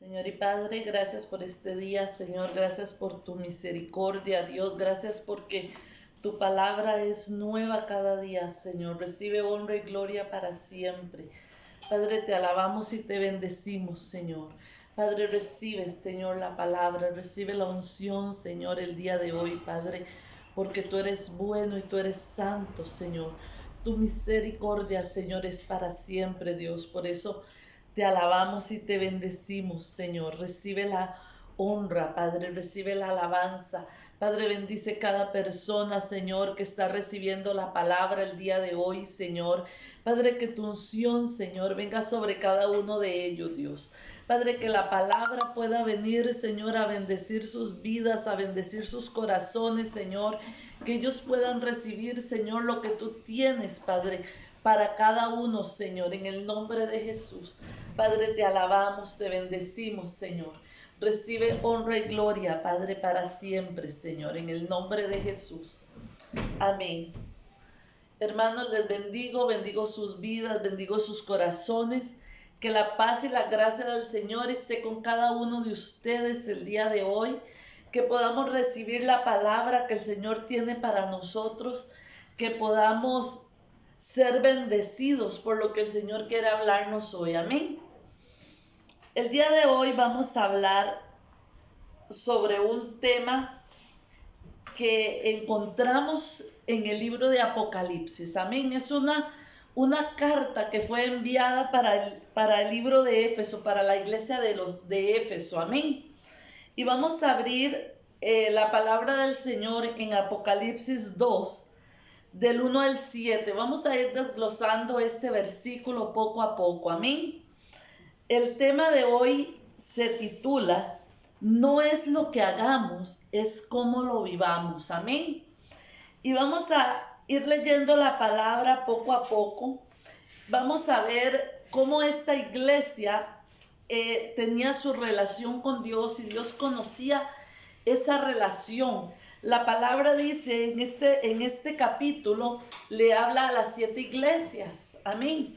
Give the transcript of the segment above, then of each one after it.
Señor y Padre, gracias por este día, Señor, gracias por tu misericordia, Dios, gracias porque tu palabra es nueva cada día, Señor. Recibe honra y gloria para siempre. Padre, te alabamos y te bendecimos, Señor. Padre, recibe, Señor, la palabra, recibe la unción, Señor, el día de hoy, Padre, porque tú eres bueno y tú eres santo, Señor. Tu misericordia, Señor, es para siempre, Dios. Por eso te alabamos y te bendecimos, Señor. Recibe la honra, Padre, recibe la alabanza. Padre, bendice cada persona, Señor, que está recibiendo la palabra el día de hoy, Señor. Padre, que tu unción, Señor, venga sobre cada uno de ellos, Dios. Padre, que la palabra pueda venir, Señor, a bendecir sus vidas, a bendecir sus corazones, Señor. Que ellos puedan recibir, Señor, lo que tú tienes, Padre, para cada uno, Señor, en el nombre de Jesús. Padre, te alabamos, te bendecimos, Señor. Recibe honra y gloria, Padre, para siempre, Señor, en el nombre de Jesús. Amén. Hermanos, les bendigo sus vidas, bendigo sus corazones. Que la paz y la gracia del Señor esté con cada uno de ustedes el día de hoy. Que podamos recibir la palabra que el Señor tiene para nosotros. Que podamos ser bendecidos por lo que el Señor quiere hablarnos hoy. Amén. El día de hoy vamos a hablar sobre un tema que encontramos en el libro de Apocalipsis. Amén. Es una carta que fue enviada para el libro de Éfeso, para la iglesia de Éfeso. Amén. Y vamos a abrir la palabra del Señor en Apocalipsis 2, del 1 al 7. Vamos a ir desglosando este versículo poco a poco. Amén. El tema de hoy se titula No es lo que hagamos, es cómo lo vivamos. Amén. Y vamos a ir leyendo la palabra poco a poco. Vamos a ver cómo esta iglesia tenía su relación con Dios y Dios conocía esa relación. La palabra dice en este capítulo, le habla a las 7 iglesias. Amén.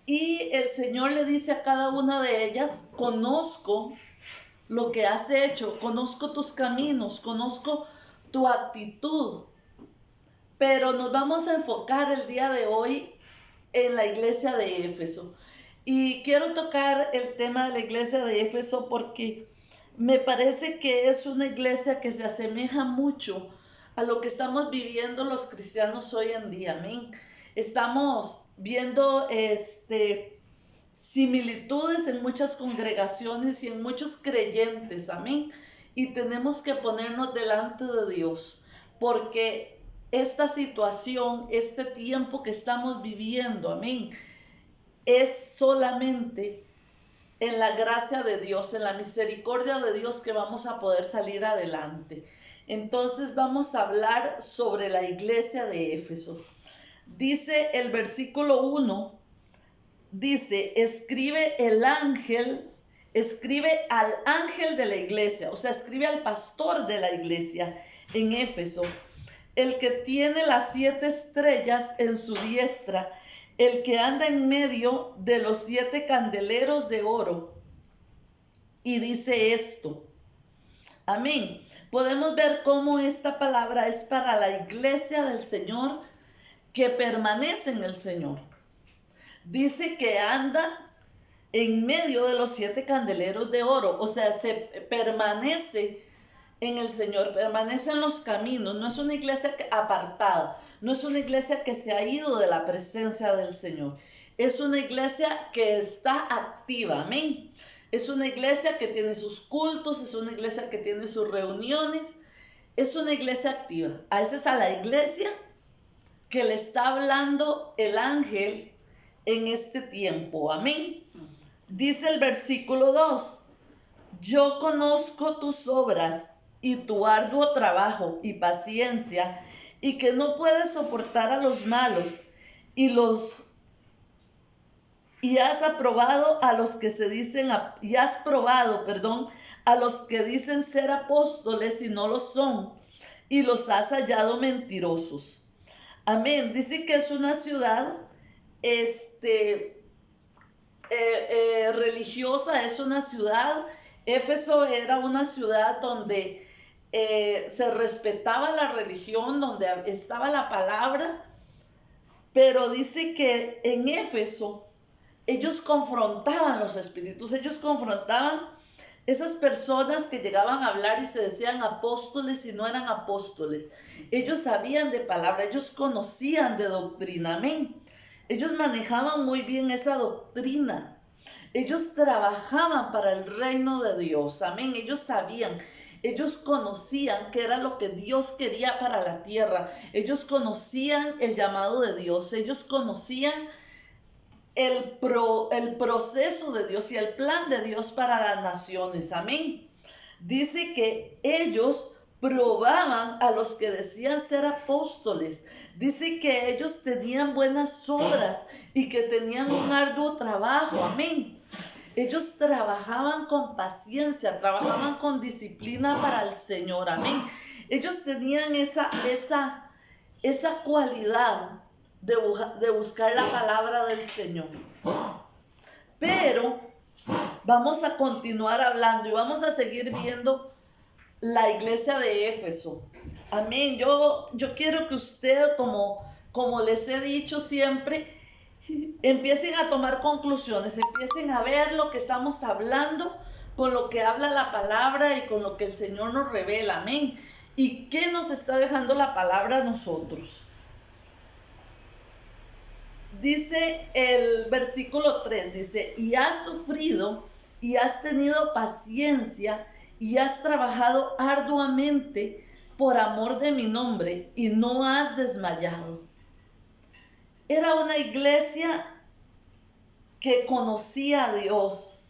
Y el Señor le dice a cada una de ellas, conozco lo que has hecho, conozco tus caminos, conozco tu actitud. Pero nos vamos a enfocar el día de hoy en la iglesia de Éfeso. Y quiero tocar el tema de la iglesia de Éfeso porque me parece que es una iglesia que se asemeja mucho a lo que estamos viviendo los cristianos hoy en día. Amén. Estamos viendo similitudes en muchas congregaciones y en muchos creyentes. Amén. Y tenemos que ponernos delante de Dios porque esta situación, este tiempo que estamos viviendo, amén, es solamente en la gracia de Dios, en la misericordia de Dios que vamos a poder salir adelante. Entonces vamos a hablar sobre la iglesia de Éfeso. Dice el versículo 1, dice, escribe al ángel de la iglesia, o sea, escribe al pastor de la iglesia en Éfeso, el que tiene las 7 estrellas en su diestra, el que anda en medio de los 7 candeleros de oro. Y dice esto. Amén. Podemos ver cómo esta palabra es para la iglesia del Señor que permanece en el Señor. Dice que anda en medio de los 7 candeleros de oro, o sea, se permanece en el Señor, permanece en los caminos. No es una iglesia apartada, no es una iglesia que se ha ido de la presencia del Señor, es una iglesia que está activa. Amén. Es una iglesia que tiene sus cultos, es una iglesia que tiene sus reuniones, es una iglesia activa. A esa es a la iglesia que le está hablando el ángel en este tiempo. Amén. Dice el versículo 2, yo conozco tus obras y tu arduo trabajo y paciencia, y que no puedes soportar a los malos, y has probado a los que dicen ser apóstoles y no lo son, y los has hallado mentirosos. Amén. Dice que es una ciudad religiosa, es una ciudad. Éfeso era una ciudad donde se respetaba la religión, donde estaba la palabra, pero dice que en Éfeso ellos confrontaban los espíritus, ellos confrontaban esas personas que llegaban a hablar y se decían apóstoles y no eran apóstoles. Ellos sabían de palabra, ellos conocían de doctrina, amén. Ellos manejaban muy bien esa doctrina. Ellos trabajaban para el reino de Dios, amén. Ellos sabían, ellos conocían qué era lo que Dios quería para la tierra. Ellos conocían el llamado de Dios, ellos conocían el proceso de Dios y el plan de Dios para las naciones, amén. Dice que ellos probaban a los que decían ser apóstoles. Dice que ellos tenían buenas obras y que tenían un arduo trabajo, amén. Ellos trabajaban con paciencia, trabajaban con disciplina para el Señor, amén. Ellos tenían esa cualidad de buscar la palabra del Señor. Pero vamos a continuar hablando y vamos a seguir viendo la iglesia de Éfeso. Amén. Yo quiero que usted, como les he dicho siempre, empiecen a tomar conclusiones, empiecen a ver lo que estamos hablando con lo que habla la palabra y con lo que el Señor nos revela. Amén. ¿Y qué nos está dejando la palabra a nosotros? Dice el versículo 3, dice, y has sufrido y has tenido paciencia y has trabajado arduamente por amor de mi nombre y no has desmayado. Era una iglesia que conocía a Dios,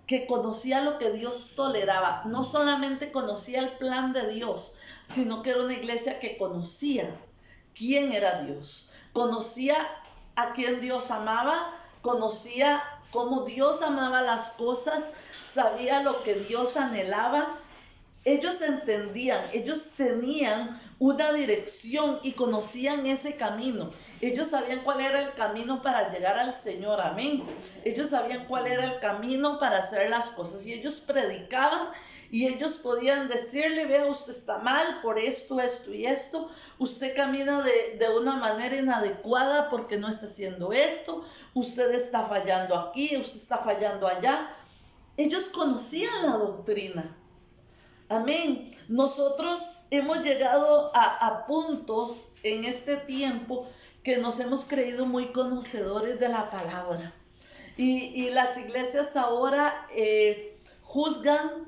que conocía lo que Dios toleraba. No solamente conocía el plan de Dios, sino que era una iglesia que conocía quién era Dios. Conocía a quien Dios amaba, conocía cómo Dios amaba las cosas, sabía lo que Dios anhelaba. Ellos entendían, ellos tenían una dirección y conocían ese camino. Ellos sabían cuál era el camino para llegar al Señor, amén. Ellos sabían cuál era el camino para hacer las cosas y ellos predicaban. Y ellos podían decirle, vea, usted está mal por esto, esto y esto. Usted camina de una manera inadecuada porque no está haciendo esto. Usted está fallando aquí, usted está fallando allá. Ellos conocían la doctrina. Amén. Nosotros hemos llegado a puntos en este tiempo que nos hemos creído muy conocedores de la palabra. Y las iglesias ahora juzgan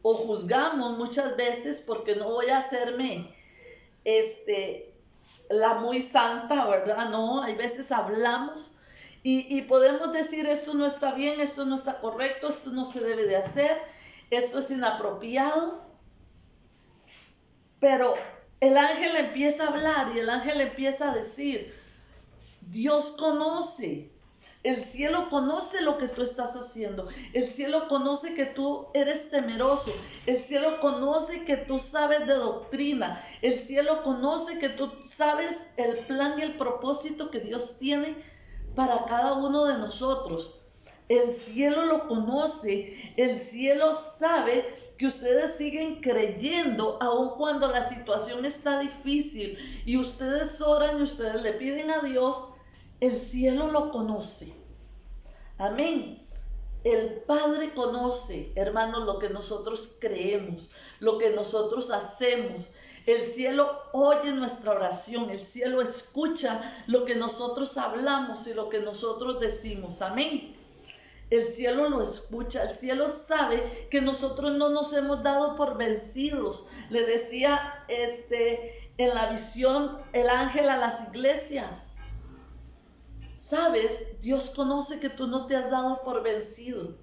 o juzgamos muchas veces, porque no voy a hacerme la muy santa, ¿verdad? No, hay veces hablamos y podemos decir esto no está bien, esto no está correcto, esto no se debe de hacer, esto es inapropiado. Pero el ángel empieza a hablar y el ángel empieza a decir, Dios conoce. El cielo conoce lo que tú estás haciendo. El cielo conoce que tú eres temeroso. El cielo conoce que tú sabes de doctrina. El cielo conoce que tú sabes el plan y el propósito que Dios tiene para cada uno de nosotros. El cielo lo conoce. El cielo sabe que ustedes siguen creyendo aun cuando la situación está difícil y ustedes oran y ustedes le piden a Dios. El cielo lo conoce. Amén. El Padre conoce, hermanos, lo que nosotros creemos, lo que nosotros hacemos. El cielo oye nuestra oración, el cielo escucha lo que nosotros hablamos y lo que nosotros decimos. Amén. El cielo lo escucha, el cielo sabe que nosotros no nos hemos dado por vencidos. Le decía en la visión el ángel a las iglesias. ¿Sabes? Dios conoce que tú no te has dado por vencido.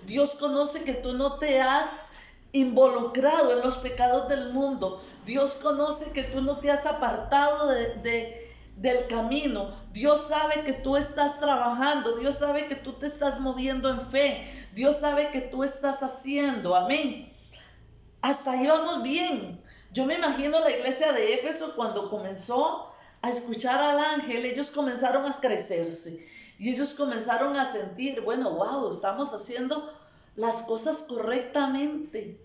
Dios conoce que tú no te has involucrado en los pecados del mundo. Dios conoce que tú no te has apartado del camino. Dios sabe que tú estás trabajando. Dios sabe que tú te estás moviendo en fe. Dios sabe que tú estás haciendo. Amén. Hasta ahí vamos bien. Yo me imagino la iglesia de Éfeso cuando comenzó a escuchar al ángel, ellos comenzaron a crecerse. Y ellos comenzaron a sentir, bueno, wow, estamos haciendo las cosas correctamente.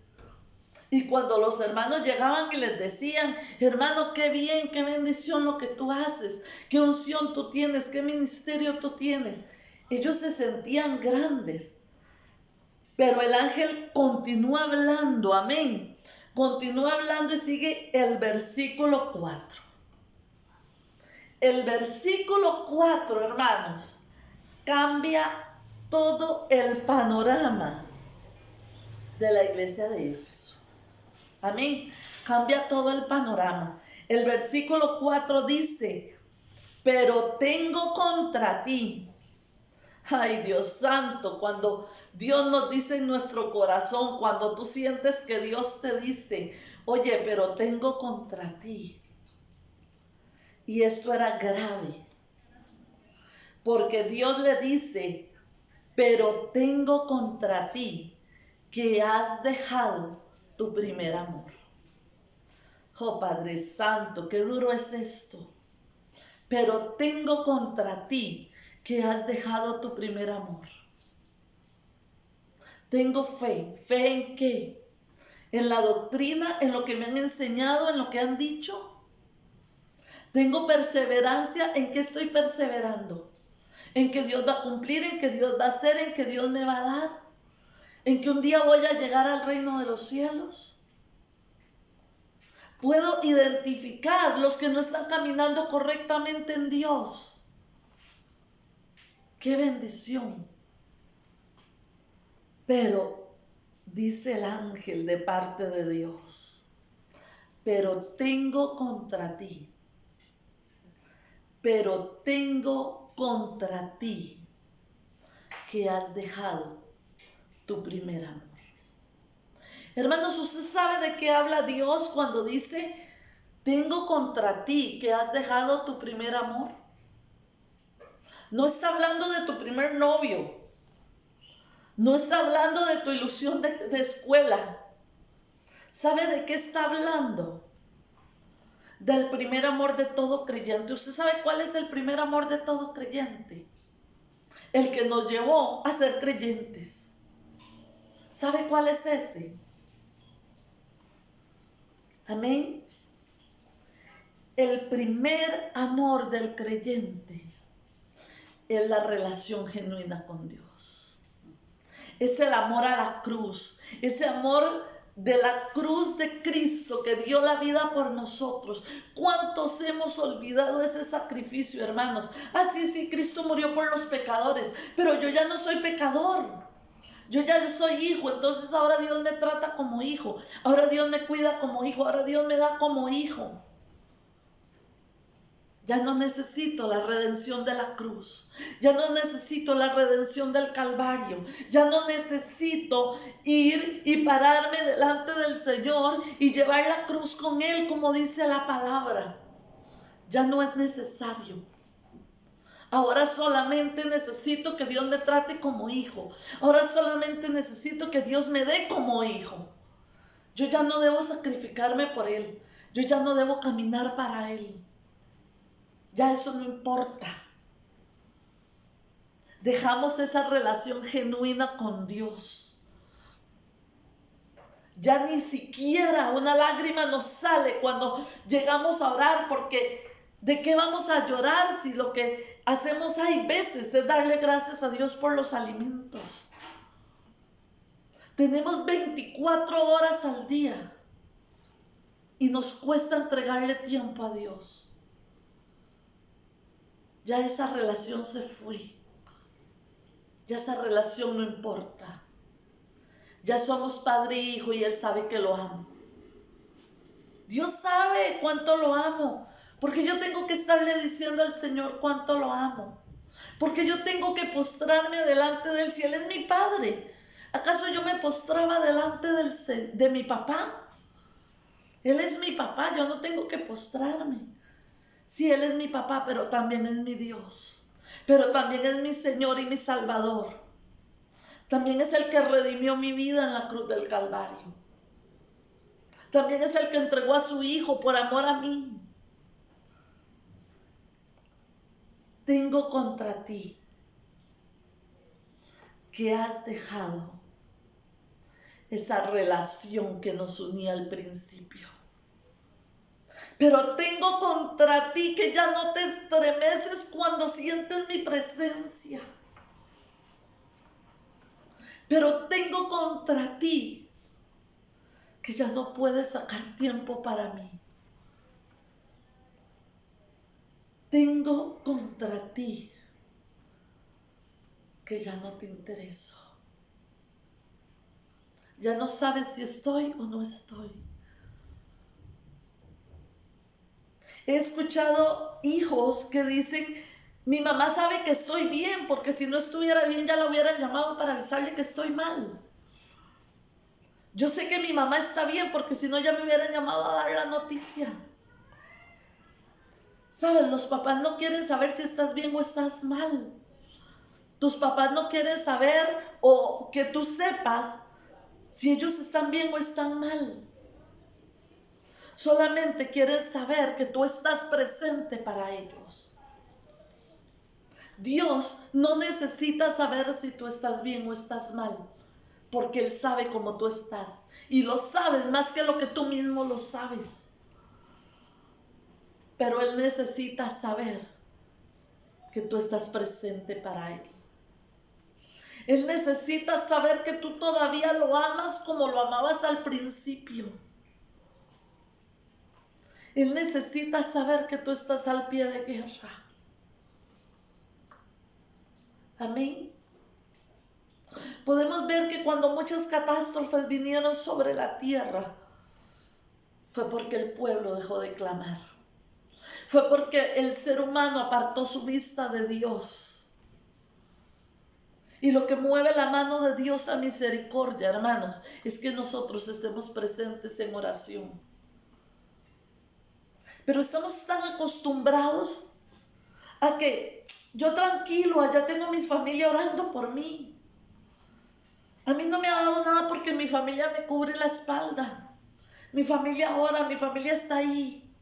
Y cuando los hermanos llegaban y les decían, hermano, qué bien, qué bendición lo que tú haces, qué unción tú tienes, qué ministerio tú tienes, ellos se sentían grandes. Pero el ángel continúa hablando, amén. Continúa hablando y sigue el versículo 4. El versículo 4, hermanos, cambia todo el panorama de la iglesia de Éfeso. Amén. Cambia todo el panorama. El versículo 4 dice, pero tengo contra ti. Ay, Dios santo, cuando Dios nos dice en nuestro corazón, cuando tú sientes que Dios te dice, oye, pero tengo contra ti. Y esto era grave. Porque Dios le dice, pero tengo contra ti que has dejado tu primer amor. Oh Padre Santo, qué duro es esto. Pero tengo contra ti que has dejado tu primer amor. Tengo fe. ¿Fe en qué? En la doctrina, en lo que me han enseñado, en lo que han dicho. Tengo perseverancia. ¿En qué estoy perseverando? En que Dios va a cumplir, en que Dios va a hacer, en que Dios me va a dar, en que un día voy a llegar al reino de los cielos. Puedo identificar los que no están caminando correctamente en Dios. ¡Qué bendición! Pero dice el ángel de parte de Dios, pero tengo contra ti, que has dejado tu primer amor. Hermanos, ¿usted sabe de qué habla Dios cuando dice, tengo contra ti que has dejado tu primer amor? No está hablando de tu primer novio. No está hablando de tu ilusión de escuela. ¿Sabe de qué está hablando? Del primer amor de todo creyente. ¿Usted sabe cuál es el primer amor de todo creyente? El que nos llevó a ser creyentes. ¿Sabe cuál es ese? Amén. El primer amor del creyente es la relación genuina con Dios. Es el amor a la cruz. Ese amor de la cruz de Cristo que dio la vida por nosotros. ¿Cuántos hemos olvidado ese sacrificio, hermanos? Así sí, Cristo murió por los pecadores, pero yo ya no soy pecador. Yo ya soy hijo, entonces ahora Dios me trata como hijo. Ahora Dios me cuida como hijo. Ahora Dios me da como hijo. Ya no necesito la redención de la cruz. Ya no necesito la redención del Calvario. Ya no necesito ir y pararme delante del Señor y llevar la cruz con Él, como dice la palabra. Ya no es necesario. Ahora solamente necesito que Dios me trate como hijo. Ahora solamente necesito que Dios me dé como hijo. Yo ya no debo sacrificarme por Él. Yo ya no debo caminar para Él. Ya eso no importa. Dejamos esa relación genuina con Dios. Ya ni siquiera una lágrima nos sale cuando llegamos a orar, porque ¿de qué vamos a llorar si lo que hacemos hay veces es darle gracias a Dios por los alimentos? Tenemos 24 horas al día y nos cuesta entregarle tiempo a Dios. Ya esa relación se fue. Ya esa relación no importa. Ya somos padre e hijo y Él sabe que lo amo. Dios sabe cuánto lo amo. Porque yo tengo que estarle diciendo al Señor cuánto lo amo. Porque yo tengo que postrarme delante de Él si Él es mi Padre. ¿Acaso yo me postraba delante de mi papá? Él es mi papá, yo no tengo que postrarme. Sí, Él es mi papá, pero también es mi Dios. Pero también es mi Señor y mi Salvador. También es el que redimió mi vida en la cruz del Calvario. También es el que entregó a su Hijo por amor a mí. Tengo contra ti que has dejado esa relación que nos unía al principio. Pero tengo contra ti que ya no te estremeces cuando sientes mi presencia. Pero tengo contra ti que ya no puedes sacar tiempo para mí. Tengo contra ti que ya no te intereso. Ya no sabes si estoy o no estoy. He escuchado hijos que dicen, mi mamá sabe que estoy bien, porque si no estuviera bien ya la hubieran llamado para avisarle que estoy mal. Yo sé que mi mamá está bien, porque si no ya me hubieran llamado a dar la noticia. ¿Sabes? Los papás no quieren saber si estás bien o estás mal. Tus papás no quieren saber o que tú sepas si ellos están bien o están mal. Solamente quieren saber que tú estás presente para ellos. Dios no necesita saber si tú estás bien o estás mal, porque Él sabe cómo tú estás. Y lo sabes más que lo que tú mismo lo sabes. Pero Él necesita saber que tú estás presente para Él. Él necesita saber que tú todavía lo amas como lo amabas al principio. Él necesita saber que tú estás al pie de guerra. Amén. Podemos ver que cuando muchas catástrofes vinieron sobre la tierra, fue porque el pueblo dejó de clamar. Fue porque el ser humano apartó su vista de Dios. Y lo que mueve la mano de Dios a misericordia, hermanos, es que nosotros estemos presentes en oración. Pero estamos tan acostumbrados a que yo tranquilo, allá tengo mis familia orando por mí. A mí no me ha dado nada porque mi familia me cubre la espalda. Mi familia ora, mi familia está ahí.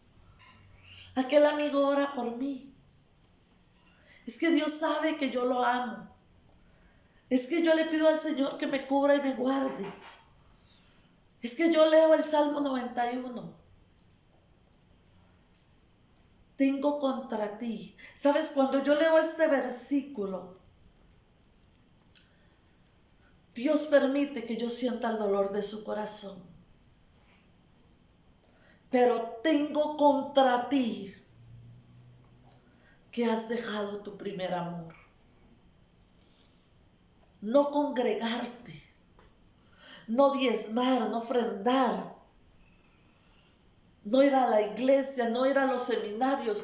Aquel amigo ora por mí. Es que Dios sabe que yo lo amo. Es que yo le pido al Señor que me cubra y me guarde. Es que yo leo el Salmo 91. Tengo contra ti. ¿Sabes? Cuando yo leo este versículo, Dios permite que yo sienta el dolor de su corazón. Pero tengo contra ti que has dejado tu primer amor. No congregarte, no diezmar, no ofrendar, no ir a la iglesia, no ir a los seminarios.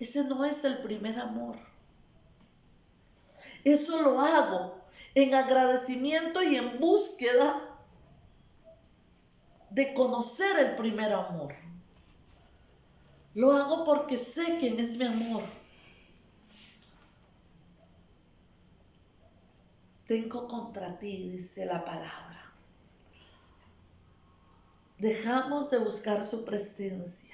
Ese no es el primer amor. Eso lo hago en agradecimiento y en búsqueda de conocer el primer amor. Lo hago porque sé quién es mi amor. Tengo contra ti, dice la palabra. Dejamos de buscar su presencia.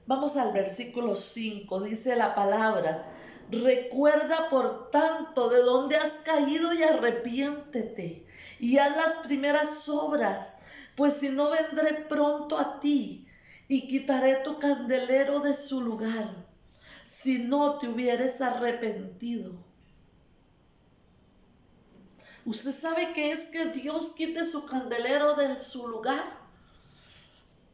Vamos al versículo 5, dice la palabra: recuerda por tanto de dónde has caído y arrepiéntete y haz las primeras obras, pues si no vendré pronto a ti y quitaré tu candelero de su lugar, si no te hubieres arrepentido. ¿Usted sabe qué es que Dios quite su candelero de su lugar?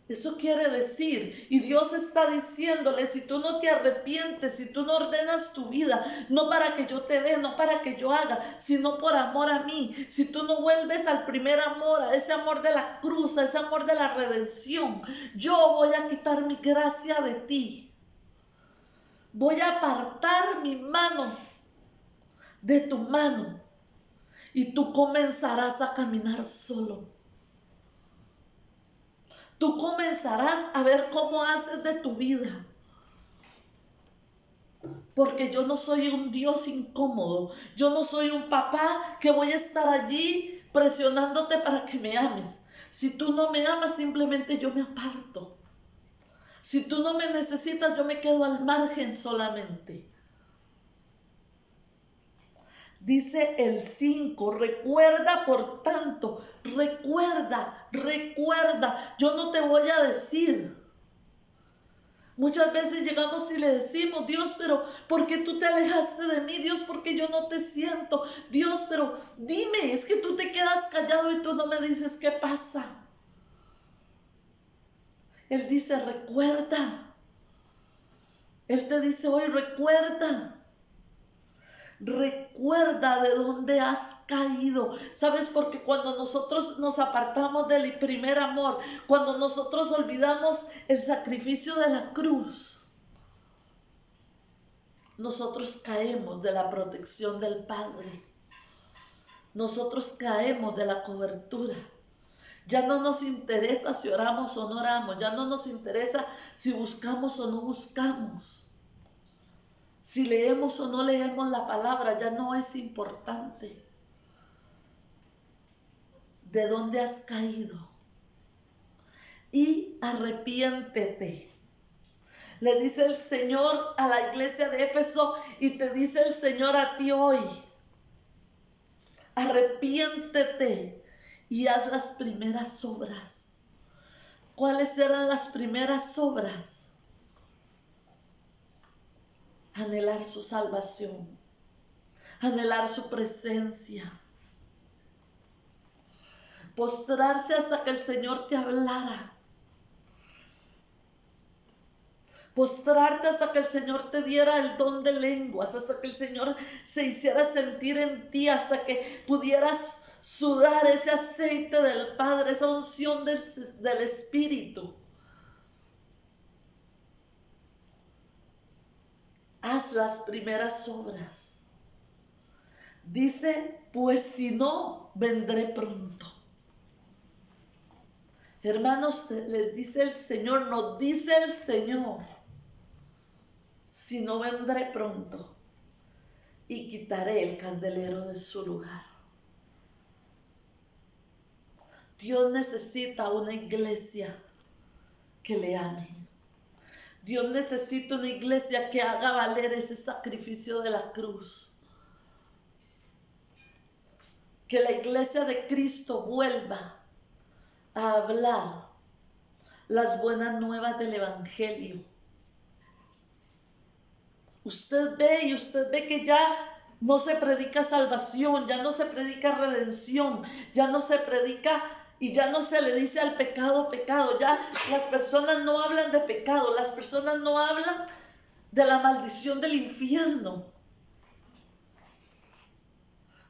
Eso quiere decir, y Dios está diciéndole, si tú no te arrepientes, si tú no ordenas tu vida, no para que yo te dé, no para que yo haga, sino por amor a mí, si tú no vuelves al primer amor, a ese amor de la cruz, a ese amor de la redención, yo voy a quitar mi gracia de ti. Voy a apartar mi mano de tu mano y tú comenzarás a caminar solo. Tú comenzarás a ver cómo haces de tu vida. Porque yo no soy un Dios incómodo. Yo no soy un papá que voy a estar allí presionándote para que me ames. Si tú no me amas, simplemente yo me aparto. Si tú no me necesitas, yo me quedo al margen solamente. Dice el 5, recuerda por tanto, recuerda. Yo no te voy a decir. Muchas veces llegamos y le decimos, Dios, pero ¿por qué tú te alejaste de mí? Dios, ¿por qué yo no te siento? Dios, pero dime, es que tú te quedas callado y tú no me dices qué pasa. Él dice, recuerda. Él te dice hoy, recuerda. Recuerda de dónde has caído. ¿Sabes? Porque cuando nosotros nos apartamos del primer amor, cuando nosotros olvidamos el sacrificio de la cruz, nosotros caemos de la protección del Padre. Nosotros caemos de la cobertura. Ya no nos interesa si oramos o no oramos. Ya no nos interesa si buscamos o no buscamos. Si leemos o no leemos la palabra, ya no es importante. ¿De dónde has caído? Y arrepiéntete. Le dice el Señor a la iglesia de Éfeso y te dice el Señor a ti hoy. Arrepiéntete y haz las primeras obras. ¿Cuáles eran las primeras obras? Anhelar su salvación, anhelar su presencia, postrarse hasta que el Señor te hablara, postrarte hasta que el Señor te diera el don de lenguas, hasta que el Señor se hiciera sentir en ti, hasta que pudieras sudar ese aceite del Padre, esa unción del Espíritu. Haz las primeras obras. Dice, pues si no, vendré pronto. Hermanos, les dice el Señor, nos dice el Señor, si no, vendré pronto y quitaré el candelero de su lugar. Dios necesita una iglesia que le ame. Dios necesita una iglesia que haga valer ese sacrificio de la cruz. Que la iglesia de Cristo vuelva a hablar las buenas nuevas del Evangelio. Usted ve que ya no se predica salvación, ya no se predica redención, ya no se predica y ya no se le dice al pecado, pecado. Ya las personas no hablan de pecado, las personas no hablan de la maldición del infierno.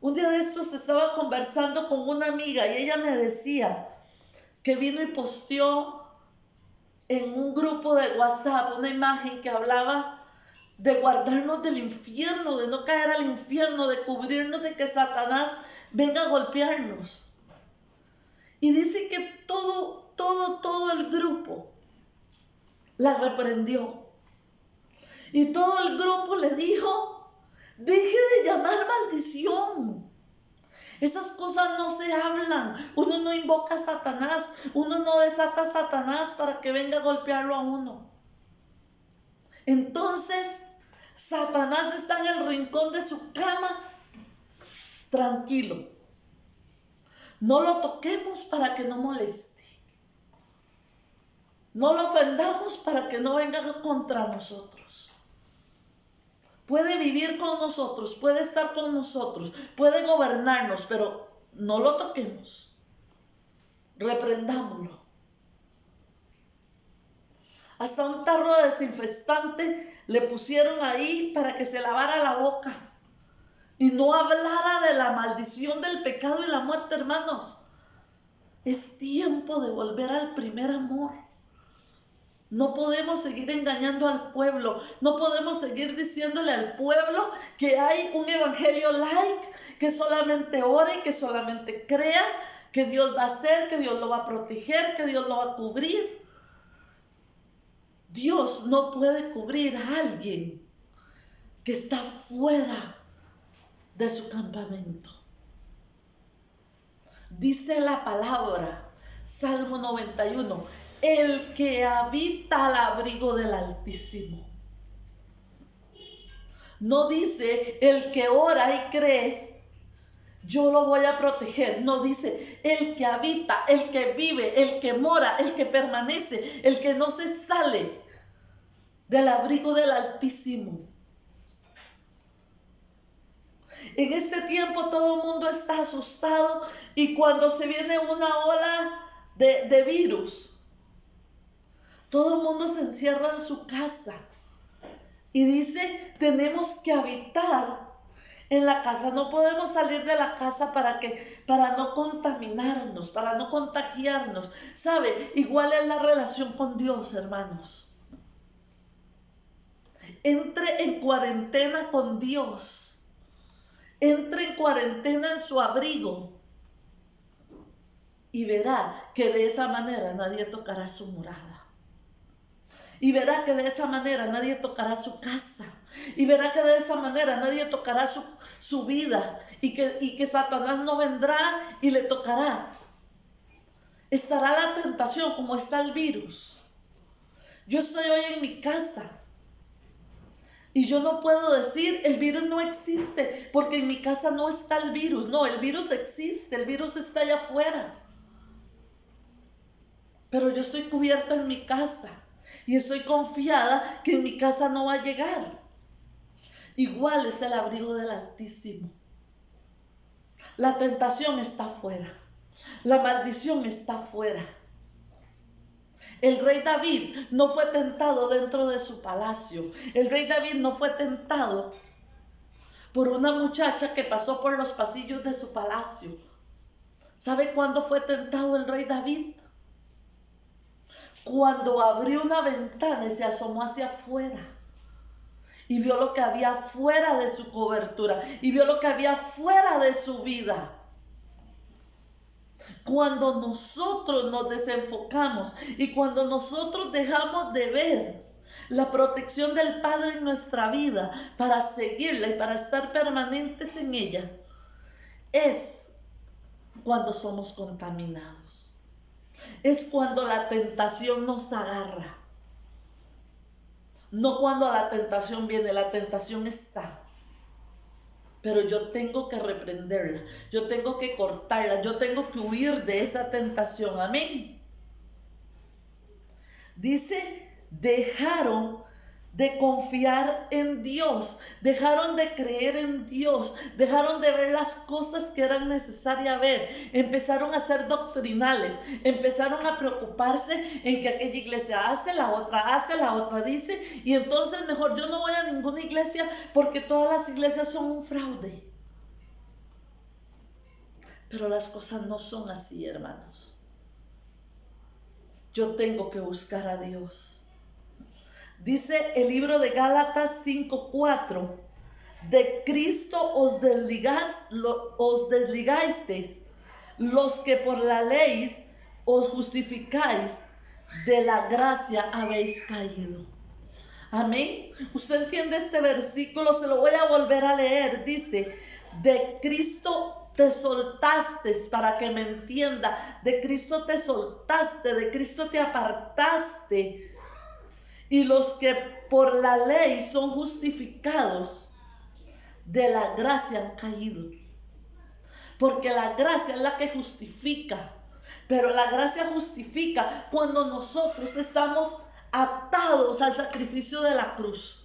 Un día de estos estaba conversando con una amiga y ella me decía que vino y posteó en un grupo de WhatsApp una imagen que hablaba de guardarnos del infierno, de no caer al infierno, de cubrirnos de que Satanás venga a golpearnos. Y dice que todo el grupo la reprendió. Y todo el grupo le dijo, deje de llamar maldición. Esas cosas no se hablan. Uno no invoca a Satanás. Uno no desata a Satanás para que venga a golpearlo a uno. Entonces, Satanás está en el rincón de su cama, tranquilo. No lo toquemos para que no moleste. No lo ofendamos para que no venga contra nosotros. Puede vivir con nosotros, puede estar con nosotros, puede gobernarnos, pero no lo toquemos. Reprendámoslo. Hasta un tarro desinfectante le pusieron ahí para que se lavara la boca y no hablara de la maldición del pecado y la muerte, hermanos. Es tiempo de volver al primer amor. No podemos seguir engañando al pueblo. No podemos seguir diciéndole al pueblo que hay un evangelio light, que solamente ore, que solamente crea, que Dios va a hacer, que Dios lo va a proteger, que Dios lo va a cubrir. Dios no puede cubrir a alguien que está fuera de su campamento. Dice la palabra, Salmo 91, el que habita al abrigo del Altísimo No dice el que ora y cree, yo lo voy a proteger. No, dice el que habita, el que vive, el que mora, el que permanece, el que no se sale del abrigo del Altísimo. En este tiempo todo el mundo está asustado y cuando se viene una ola de virus, todo el mundo se encierra en su casa y dice, tenemos que habitar en la casa. No podemos salir de la casa para no contaminarnos, para no contagiarnos. ¿Sabe? Igual es la relación con Dios, hermanos. Entre en cuarentena con Dios. Entre en cuarentena en su abrigo. Y verá que de esa manera nadie tocará su morada. Y verá que de esa manera nadie tocará su casa. Y verá que de esa manera nadie tocará su vida. Y que Satanás no vendrá y le tocará. Estará la tentación como está el virus. Yo estoy hoy en mi casa. Y yo no puedo decir, el virus no existe, porque en mi casa no está el virus. No, el virus existe, el virus está allá afuera. Pero yo estoy cubierta en mi casa. Y estoy confiada que en mi casa no va a llegar. Igual es el abrigo del Altísimo. La tentación está afuera. La maldición está afuera. El rey David no fue tentado dentro de su palacio. El rey David no fue tentado por una muchacha que pasó por los pasillos de su palacio. ¿Sabe cuándo fue tentado el rey David? Cuando abrió una ventana y se asomó hacia afuera y vio lo que había fuera de su cobertura y vio lo que había fuera de su vida. Cuando nosotros nos desenfocamos y cuando nosotros dejamos de ver la protección del Padre en nuestra vida para seguirla y para estar permanentes en ella, es cuando somos contaminados. Es cuando la tentación nos agarra. No cuando la tentación viene, la tentación está. Pero yo tengo que reprenderla, yo tengo que cortarla, yo tengo que huir de esa tentación. Amén. Dice, dejaron de confiar en Dios, dejaron de creer en Dios, dejaron de ver las cosas que eran necesarias ver, empezaron a ser doctrinales, empezaron a preocuparse en que aquella iglesia hace, la otra dice, y entonces mejor yo no voy a ninguna iglesia porque todas las iglesias son un fraude. Pero las cosas no son así, hermanos. Yo tengo que buscar a Dios. Dice el libro de Gálatas 5:4, de Cristo os desligasteis, los que por la ley os justificáis, de la gracia habéis caído. Amén. Usted entiende este versículo, se lo voy a volver a leer. Dice, de Cristo te soltaste, para que me entienda, de Cristo te soltaste, de Cristo te apartaste. Y los que por la ley son justificados, de la gracia han caído. Porque la gracia es la que justifica. Pero la gracia justifica cuando nosotros estamos atados al sacrificio de la cruz.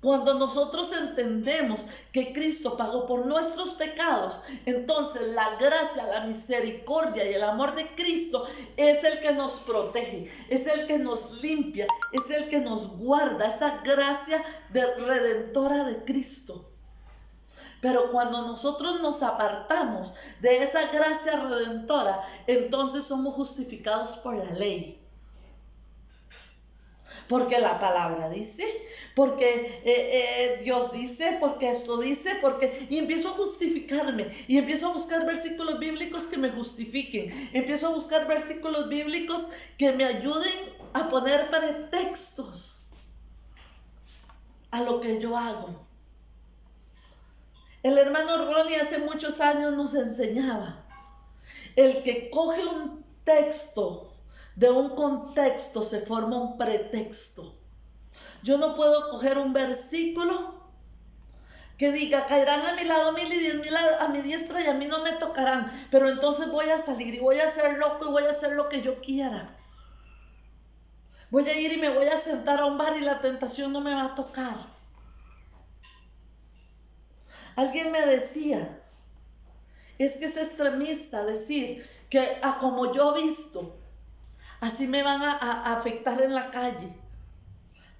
Cuando nosotros entendemos que Cristo pagó por nuestros pecados, entonces la gracia, la misericordia y el amor de Cristo es el que nos protege, es el que nos limpia, es el que nos guarda, esa gracia redentora de Cristo. Pero cuando nosotros nos apartamos de esa gracia redentora, entonces somos justificados por la ley. Porque la palabra dice, porque Dios dice, porque esto dice, y empiezo a justificarme, y empiezo a buscar versículos bíblicos que me justifiquen, empiezo a buscar versículos bíblicos que me ayuden a poner pretextos a lo que yo hago. El hermano Ronnie hace muchos años nos enseñaba, el que coge un texto de un contexto se forma un pretexto. Yo no puedo coger un versículo que diga, caerán a mi lado 1000 y 10,000 a mi diestra y a mí no me tocarán, pero entonces voy a salir y voy a ser loco y voy a hacer lo que yo quiera. Voy a ir y me voy a sentar a un bar y la tentación no me va a tocar. Alguien me decía, es que es extremista decir que como yo he visto, así me van a afectar en la calle.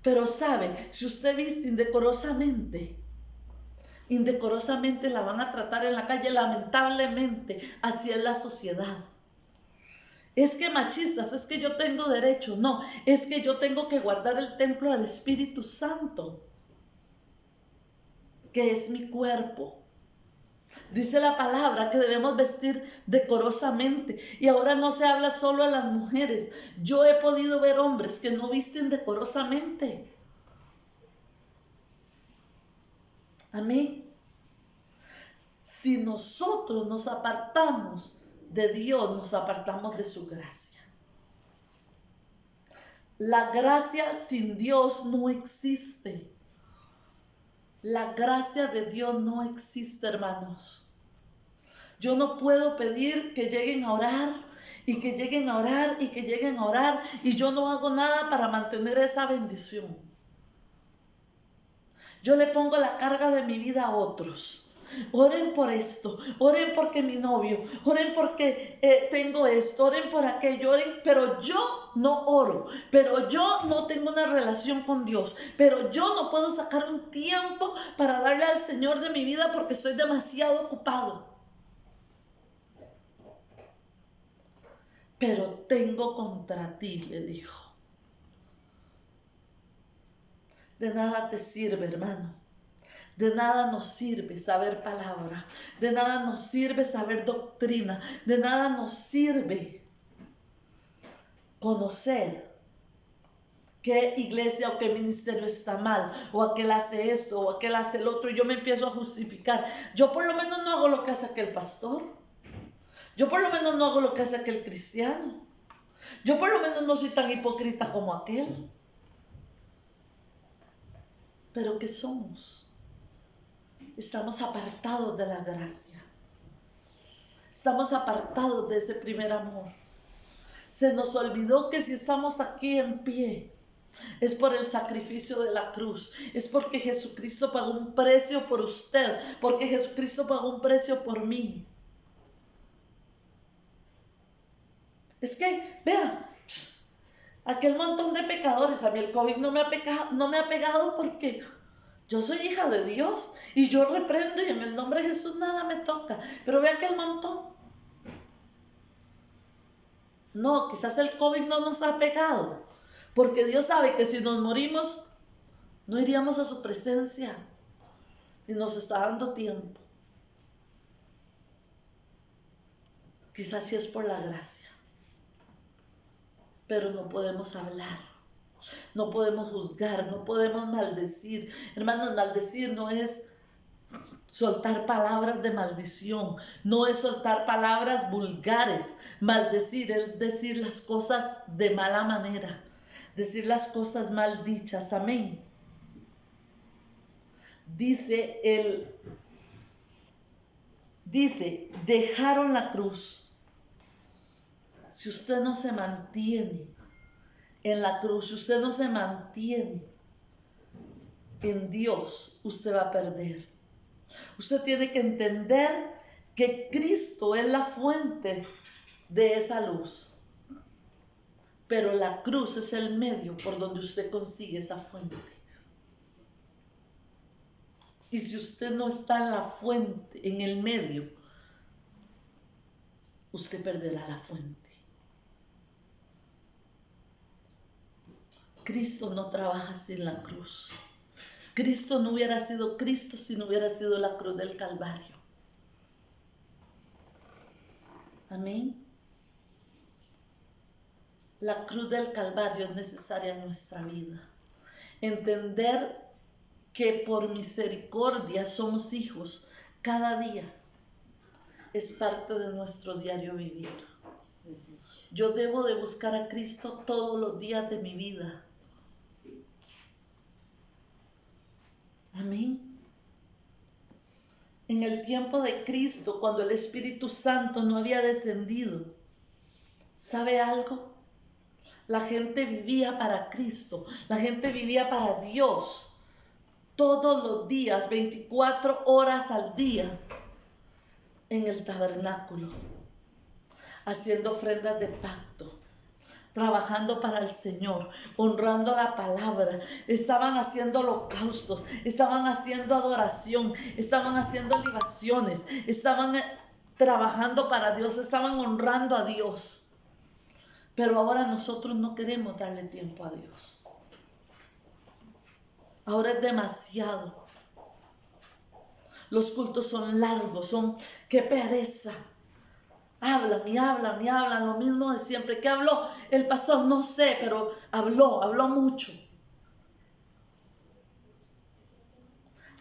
Pero sabe, si usted viste indecorosamente la van a tratar en la calle. Lamentablemente, así es la sociedad. Es que machistas, es que yo tengo derecho. No, es que yo tengo que guardar el templo del Espíritu Santo, que es mi cuerpo. Dice la palabra que debemos vestir decorosamente. Y ahora no se habla solo a las mujeres. Yo he podido ver hombres que no visten decorosamente. Amén. Si nosotros nos apartamos de Dios, nos apartamos de su gracia. La gracia sin Dios no existe. La gracia de Dios no existe, hermanos. Yo no puedo pedir que lleguen a orar y que lleguen a orar y que lleguen a orar y yo no hago nada para mantener esa bendición. Yo le pongo la carga de mi vida a otros. Oren por esto, oren porque mi novio, oren porque tengo esto, oren por aquello, oren, pero yo no oro, pero yo no tengo una relación con Dios, pero yo no puedo sacar un tiempo para darle al Señor de mi vida porque estoy demasiado ocupado. Pero tengo contra ti, le dijo. De nada te sirve, hermano. De nada nos sirve saber palabra, de nada nos sirve saber doctrina, de nada nos sirve conocer qué iglesia o qué ministerio está mal, o aquel hace esto, o aquel hace el otro, y yo me empiezo a justificar. Yo por lo menos no hago lo que hace aquel pastor, yo por lo menos no hago lo que hace aquel cristiano, yo por lo menos no soy tan hipócrita como aquel. Pero ¿qué somos? Estamos apartados de la gracia. Estamos apartados de ese primer amor. Se nos olvidó que si estamos aquí en pie, es por el sacrificio de la cruz. Es porque Jesucristo pagó un precio por usted. Porque Jesucristo pagó un precio por mí. Es que, vea, aquel montón de pecadores, a mí el COVID no me ha pegado porque yo soy hija de Dios y yo reprendo y en el nombre de Jesús nada me toca. Pero vea que el montón. No, quizás el COVID no nos ha pegado. Porque Dios sabe que si nos morimos, no iríamos a su presencia. Y nos está dando tiempo. Quizás sí es por la gracia. Pero no podemos hablar. No podemos juzgar, no podemos maldecir. Hermanos, maldecir no es soltar palabras de maldición, no es soltar palabras vulgares. Maldecir es decir las cosas de mala manera, decir las cosas mal dichas. Amén. Dice, dejaron la cruz. Si usted no se mantiene en la cruz, si usted no se mantiene en Dios, usted va a perder. Usted tiene que entender que Cristo es la fuente de esa luz. Pero la cruz es el medio por donde usted consigue esa fuente. Y si usted no está en la fuente, en el medio, usted perderá la fuente. Cristo no trabaja sin la cruz. Cristo no hubiera sido Cristo si no hubiera sido la cruz del Calvario. Amén. La cruz del Calvario es necesaria en nuestra vida. Entender que por misericordia somos hijos cada día es parte de nuestro diario vivir. Yo debo de buscar a Cristo todos los días de mi vida. Amén. En el tiempo de Cristo, cuando el Espíritu Santo no había descendido, ¿sabe algo? La gente vivía para Cristo, la gente vivía para Dios, todos los días, 24 horas al día, en el tabernáculo, haciendo ofrendas de pacto, trabajando para el Señor, honrando la palabra. Estaban haciendo holocaustos, estaban haciendo adoración, estaban haciendo libaciones, estaban trabajando para Dios, estaban honrando a Dios. Pero ahora nosotros no queremos darle tiempo a Dios. Ahora es demasiado. Los cultos son largos, qué pereza. Hablan y hablan y hablan lo mismo de siempre. ¿Qué habló el pastor? No sé, pero habló mucho.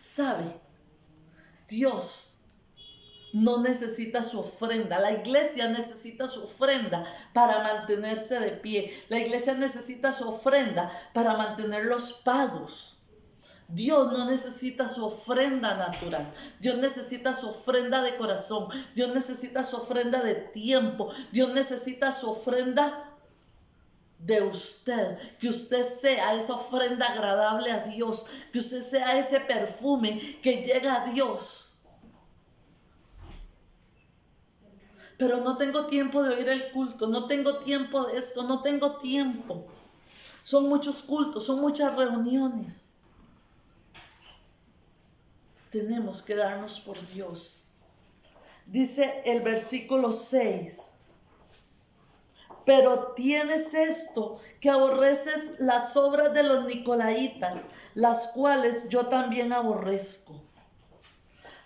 ¿Sabe? Dios no necesita su ofrenda. La iglesia necesita su ofrenda para mantenerse de pie. La iglesia necesita su ofrenda para mantener los pagos. Dios no necesita su ofrenda natural. Dios necesita su ofrenda de corazón. Dios necesita su ofrenda de tiempo. Dios necesita su ofrenda de usted. Que usted sea esa ofrenda agradable a Dios. Que usted sea ese perfume que llega a Dios. Pero no tengo tiempo de oír el culto. No tengo tiempo de esto. No tengo tiempo. Son muchos cultos. Son muchas reuniones. Tenemos que darnos por Dios. Dice el versículo 6. Pero tienes esto, que aborreces las obras de los nicolaitas, las cuales yo también aborrezco.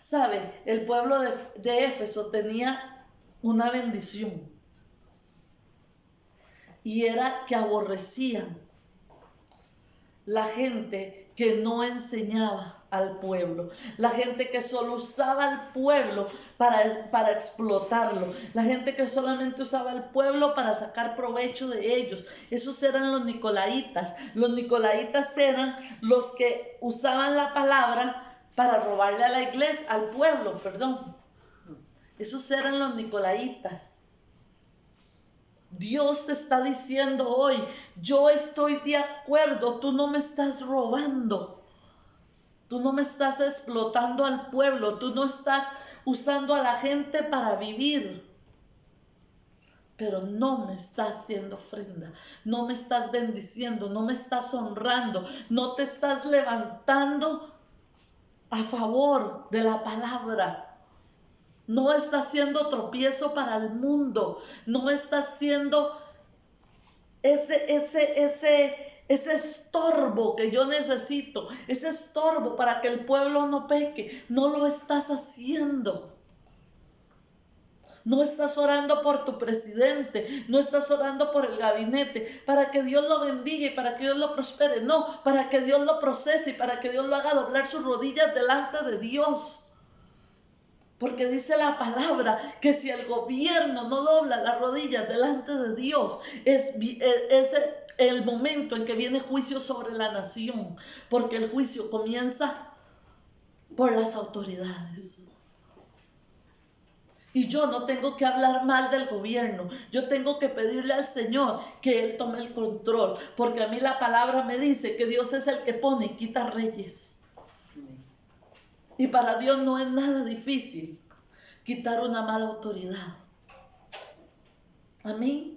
¿Sabe? El pueblo de Éfeso tenía una bendición. Y era que aborrecían la gente que no enseñaba al pueblo, la gente que solo usaba al pueblo para explotarlo, la gente que solamente usaba al pueblo para sacar provecho de ellos. Esos eran los nicolaitas. Los nicolaitas eran los que usaban la palabra para robarle a la iglesia, al pueblo, perdón. Esos eran los nicolaitas. Dios te está diciendo hoy, yo estoy de acuerdo, tú no me estás robando, tú no me estás explotando al pueblo, tú no estás usando a la gente para vivir, pero no me estás haciendo ofrenda, no me estás bendiciendo, no me estás honrando, no te estás levantando a favor de la palabra. No está siendo tropiezo para el mundo. No está siendo ese estorbo que yo necesito. Ese estorbo para que el pueblo no peque. No lo estás haciendo. No estás orando por tu presidente. No estás orando por el gabinete. Para que Dios lo bendiga y para que Dios lo prospere. No, para que Dios lo procese y para que Dios lo haga doblar sus rodillas delante de Dios. Porque dice la palabra que si el gobierno no dobla las rodillas delante de Dios, es el momento en que viene juicio sobre la nación. Porque el juicio comienza por las autoridades. Y yo no tengo que hablar mal del gobierno. Yo tengo que pedirle al Señor que Él tome el control. Porque a mí la palabra me dice que Dios es el que pone y quita reyes. Y para Dios no es nada difícil quitar una mala autoridad. Amén.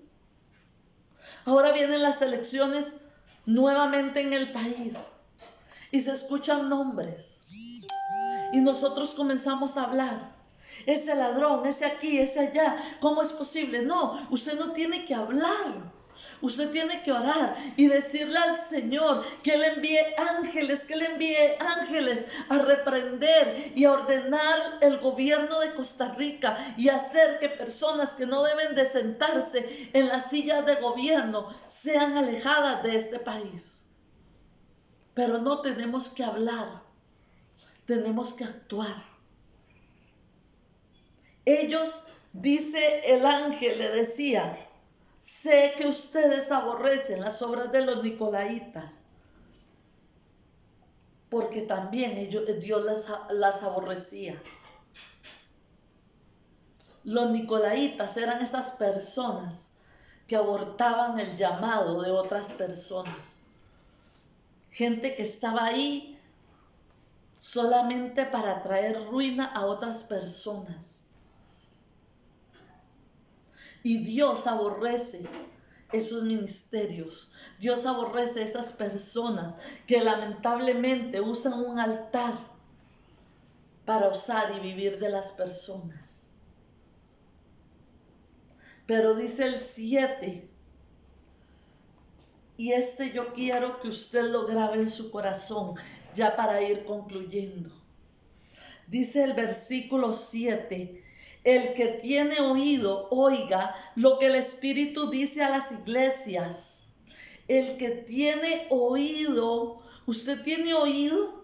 Ahora vienen las elecciones nuevamente en el país. Y se escuchan nombres. Y nosotros comenzamos a hablar. Ese ladrón, ese aquí, ese allá. ¿Cómo es posible? No, usted no tiene que hablar. Usted tiene que orar y decirle al Señor que Él envíe ángeles a reprender y a ordenar el gobierno de Costa Rica y hacer que personas que no deben de sentarse en las sillas de gobierno sean alejadas de este país. Pero no tenemos que hablar, tenemos que actuar. Ellos, dice el ángel, le decía: sé que ustedes aborrecen las obras de los nicolaitas. porque también Dios las aborrecía. Los nicolaitas eran esas personas que abortaban el llamado de otras personas. Gente que estaba ahí solamente para traer ruina a otras personas. Y Dios aborrece esos ministerios. Dios aborrece esas personas que lamentablemente usan un altar para usar y vivir de las personas. Pero dice el 7, y yo quiero que usted lo grabe en su corazón, ya para ir concluyendo. Dice el versículo 7, el que tiene oído, oiga lo que el Espíritu dice a las iglesias. El que tiene oído, ¿usted tiene oído?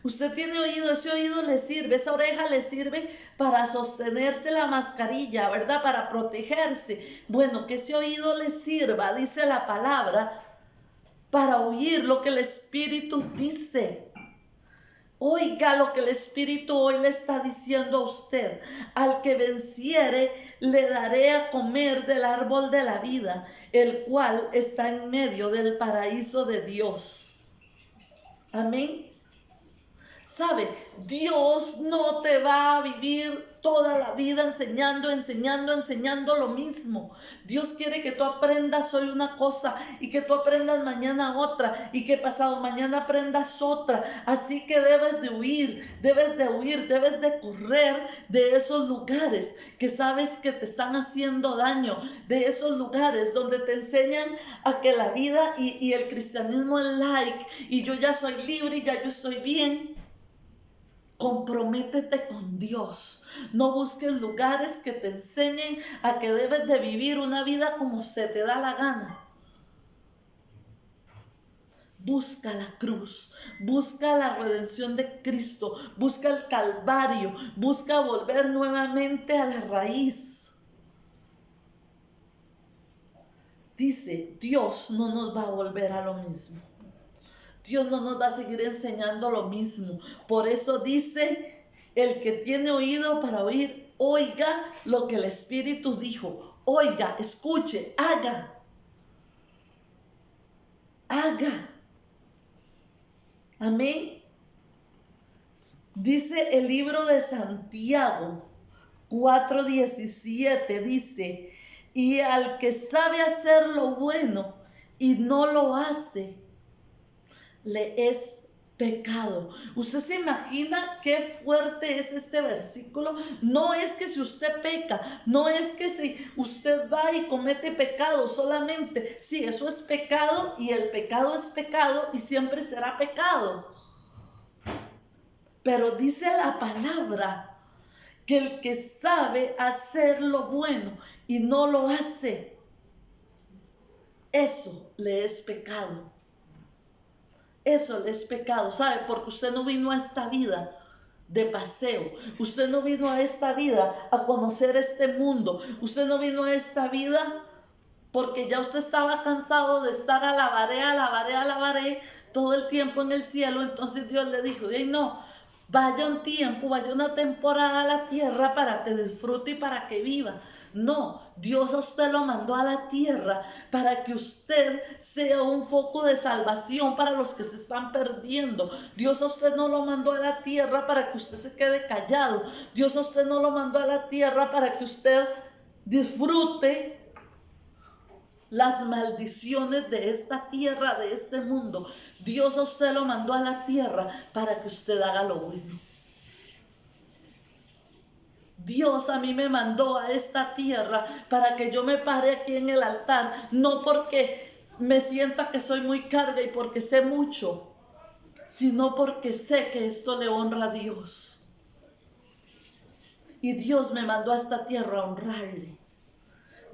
Usted tiene oído, ese oído le sirve, esa oreja le sirve para sostenerse la mascarilla, ¿verdad? Para protegerse. Bueno, que ese oído le sirva, dice la palabra, para oír lo que el Espíritu dice. Oiga lo que el Espíritu hoy le está diciendo a usted. Al que venciere, le daré a comer del árbol de la vida, el cual está en medio del paraíso de Dios. Amén. ¿Sabe? Dios no te va a vivir toda la vida enseñando lo mismo. Dios quiere que tú aprendas hoy una cosa y que tú aprendas mañana otra y que pasado mañana aprendas otra. Así que debes de huir, debes de correr de esos lugares que sabes que te están haciendo daño, de esos lugares donde te enseñan a que la vida y el cristianismo es like y yo ya soy libre y ya yo estoy bien. Comprométete con Dios. No busques lugares que te enseñen a que debes de vivir una vida como se te da la gana. Busca la cruz, busca la redención de Cristo, busca el Calvario, busca volver nuevamente a la raíz. Dice, Dios no nos va a volver a lo mismo. Dios no nos va a seguir enseñando lo mismo. Por eso dice, el que tiene oído para oír, oiga lo que el Espíritu dijo. Oiga, escuche, haga. Haga. Amén. Dice el libro de Santiago 4:17, dice, y al que sabe hacer lo bueno y no lo hace, le es pecado. ¿Usted se imagina qué fuerte es este versículo? No es que si usted peca, no es que si usted va y comete pecado solamente. Sí, eso es pecado y el pecado es pecado y siempre será pecado. Pero dice la palabra que el que sabe hacer lo bueno y no lo hace, eso le es pecado. Eso es pecado, ¿sabe? Porque usted no vino a esta vida de paseo. Usted no vino a esta vida a conocer este mundo. Usted no vino a esta vida porque ya usted estaba cansado de estar alabaré todo el tiempo en el cielo. Entonces Dios le dijo, no, vaya un tiempo, vaya una temporada a la tierra para que disfrute y para que viva. No, Dios a usted lo mandó a la tierra para que usted sea un foco de salvación para los que se están perdiendo. Dios a usted no lo mandó a la tierra para que usted se quede callado. Dios a usted no lo mandó a la tierra para que usted disfrute las maldiciones de esta tierra, de este mundo. Dios a usted lo mandó a la tierra para que usted haga lo bueno. Dios a mí me mandó a esta tierra para que yo me pare aquí en el altar, no porque me sienta que soy muy carga y porque sé mucho, sino porque sé que esto le honra a Dios. Y Dios me mandó a esta tierra a honrarle.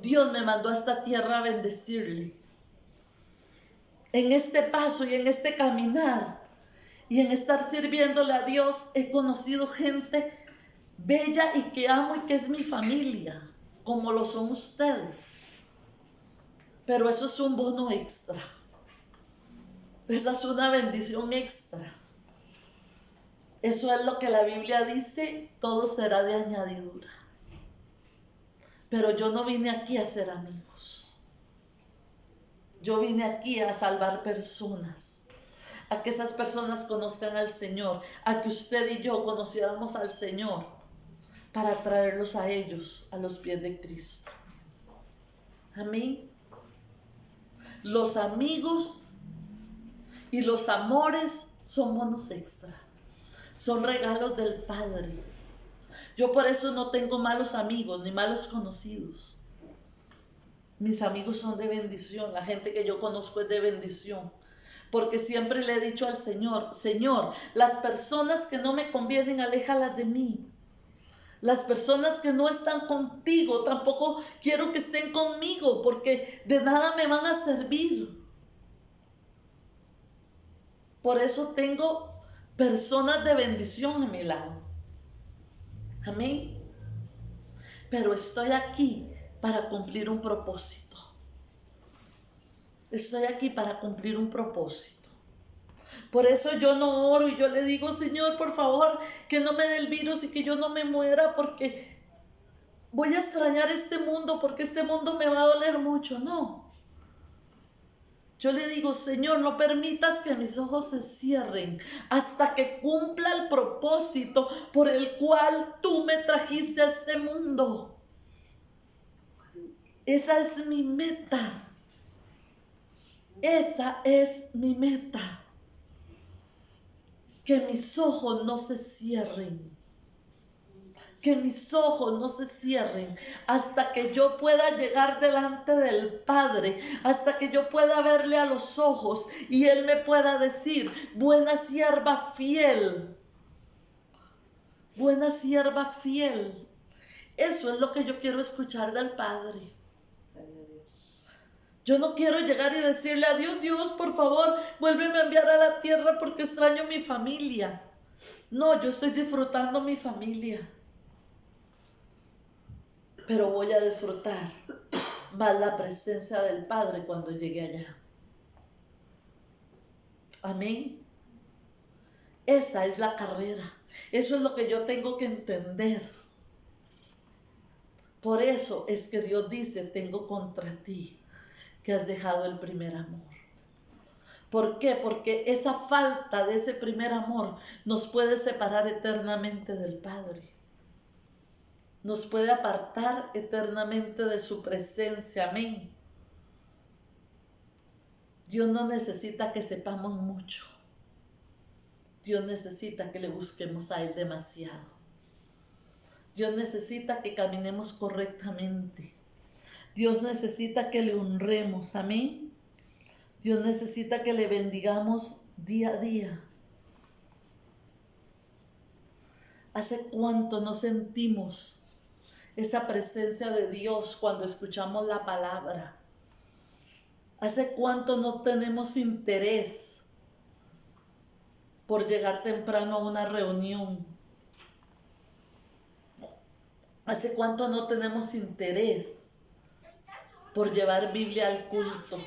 Dios me mandó a esta tierra a bendecirle. En este paso y en este caminar y en estar sirviéndole a Dios, he conocido gente bella y que amo y que es mi familia, como lo son ustedes. Pero eso es un bono extra. Esa es una bendición extra. Eso es lo que la Biblia dice, todo será de añadidura. Pero yo no vine aquí a ser amigos. Yo vine aquí a salvar personas, a que esas personas conozcan al Señor, a que usted y yo conociéramos al Señor, para traerlos a ellos, a los pies de Cristo. Amén. Los amigos y los amores son bonos extra, son regalos del Padre. Yo por eso no tengo malos amigos ni malos conocidos. Mis amigos son de bendición, la gente que yo conozco es de bendición. Porque siempre le he dicho al Señor, Señor, las personas que no me convienen, aléjalas de mí. Las personas que no están contigo, tampoco quiero que estén conmigo, porque de nada me van a servir. Por eso tengo personas de bendición a mi lado. Amén. Pero estoy aquí para cumplir un propósito. Estoy aquí para cumplir un propósito. Por eso yo no oro y yo le digo, Señor, por favor, que no me dé el virus y que yo no me muera, porque voy a extrañar este mundo, porque este mundo me va a doler mucho. No. Yo le digo, Señor, no permitas que mis ojos se cierren hasta que cumpla el propósito por el cual tú me trajiste a este mundo. Esa es mi meta. Esa es mi meta. Que mis ojos no se cierren. Que mis ojos no se cierren hasta que yo pueda llegar delante del Padre, hasta que yo pueda verle a los ojos y Él me pueda decir, buena sierva fiel, buena sierva fiel. Eso es lo que yo quiero escuchar del Padre. Yo no quiero llegar y decirle a Dios, Dios, por favor, vuélveme a enviar a la tierra porque extraño mi familia. No, yo estoy disfrutando mi familia. Pero voy a disfrutar más la presencia del Padre cuando llegue allá. Amén. Esa es la carrera. Eso es lo que yo tengo que entender. Por eso es que Dios dice, tengo contra ti que has dejado el primer amor. ¿Por qué? Porque esa falta de ese primer amor nos puede separar eternamente del Padre. Nos puede apartar eternamente de su presencia. Amén. Dios no necesita que sepamos mucho. Dios necesita que le busquemos a Él demasiado. Dios necesita que caminemos correctamente. Dios necesita que le honremos. Amén. Dios necesita que le bendigamos día a día. ¿Hace cuánto no sentimos esa presencia de Dios cuando escuchamos la palabra? ¿Hace cuánto no tenemos interés por llegar temprano a una reunión? ¿Hace cuánto no tenemos interés por llevar Biblia al culto?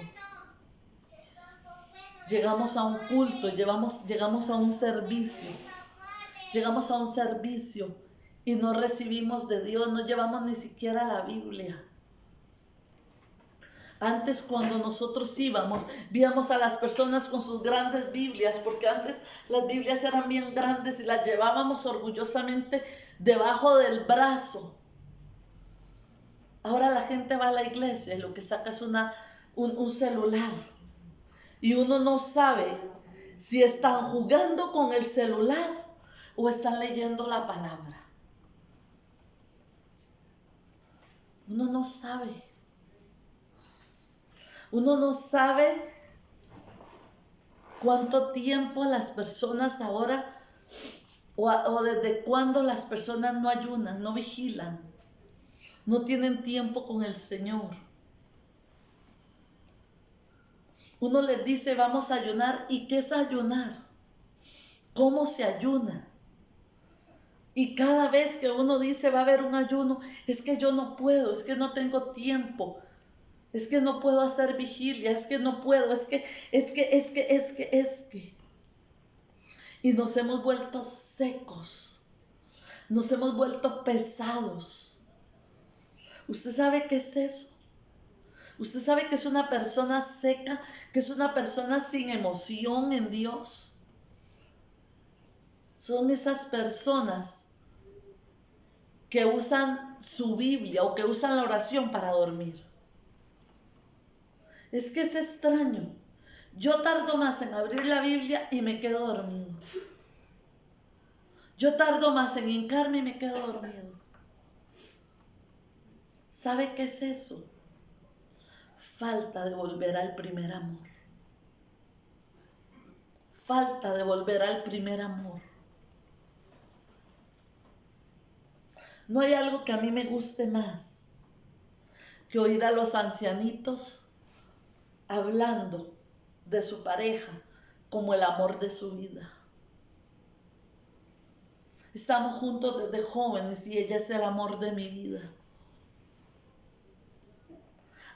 Llegamos a un culto, llegamos a un servicio. Llegamos a un servicio y no recibimos de Dios, no llevamos ni siquiera la Biblia. Antes cuando nosotros íbamos, víamos a las personas con sus grandes Biblias, porque antes las Biblias eran bien grandes y las llevábamos orgullosamente debajo del brazo. Ahora la gente va a la iglesia y lo que saca es un celular. Y uno no sabe si están jugando con el celular o están leyendo la palabra. Uno no sabe. Uno no sabe cuánto tiempo las personas ahora, o desde cuándo las personas no ayunan, no vigilan, no tienen tiempo con el Señor. Uno les dice, vamos a ayunar. ¿Y qué es ayunar? ¿Cómo se ayuna? Y cada vez que uno dice va a haber un ayuno, es que yo no puedo, es que no tengo tiempo, es que no puedo hacer vigilia, es que no puedo, es que. y nos hemos vuelto secos, nos hemos vuelto pesados. ¿Usted sabe qué es eso? ¿Usted sabe que es una persona seca, que es una persona sin emoción en Dios? Son esas personas que usan su Biblia o que usan la oración para dormir. Es que es extraño. Yo tardo más en abrir la Biblia y me quedo dormido. Yo tardo más en hincarme y me quedo dormido. ¿Sabe qué es eso? Falta de volver al primer amor. Falta de volver al primer amor. No hay algo que a mí me guste más que oír a los ancianitos hablando de su pareja como el amor de su vida. Estamos juntos desde jóvenes y ella es el amor de mi vida.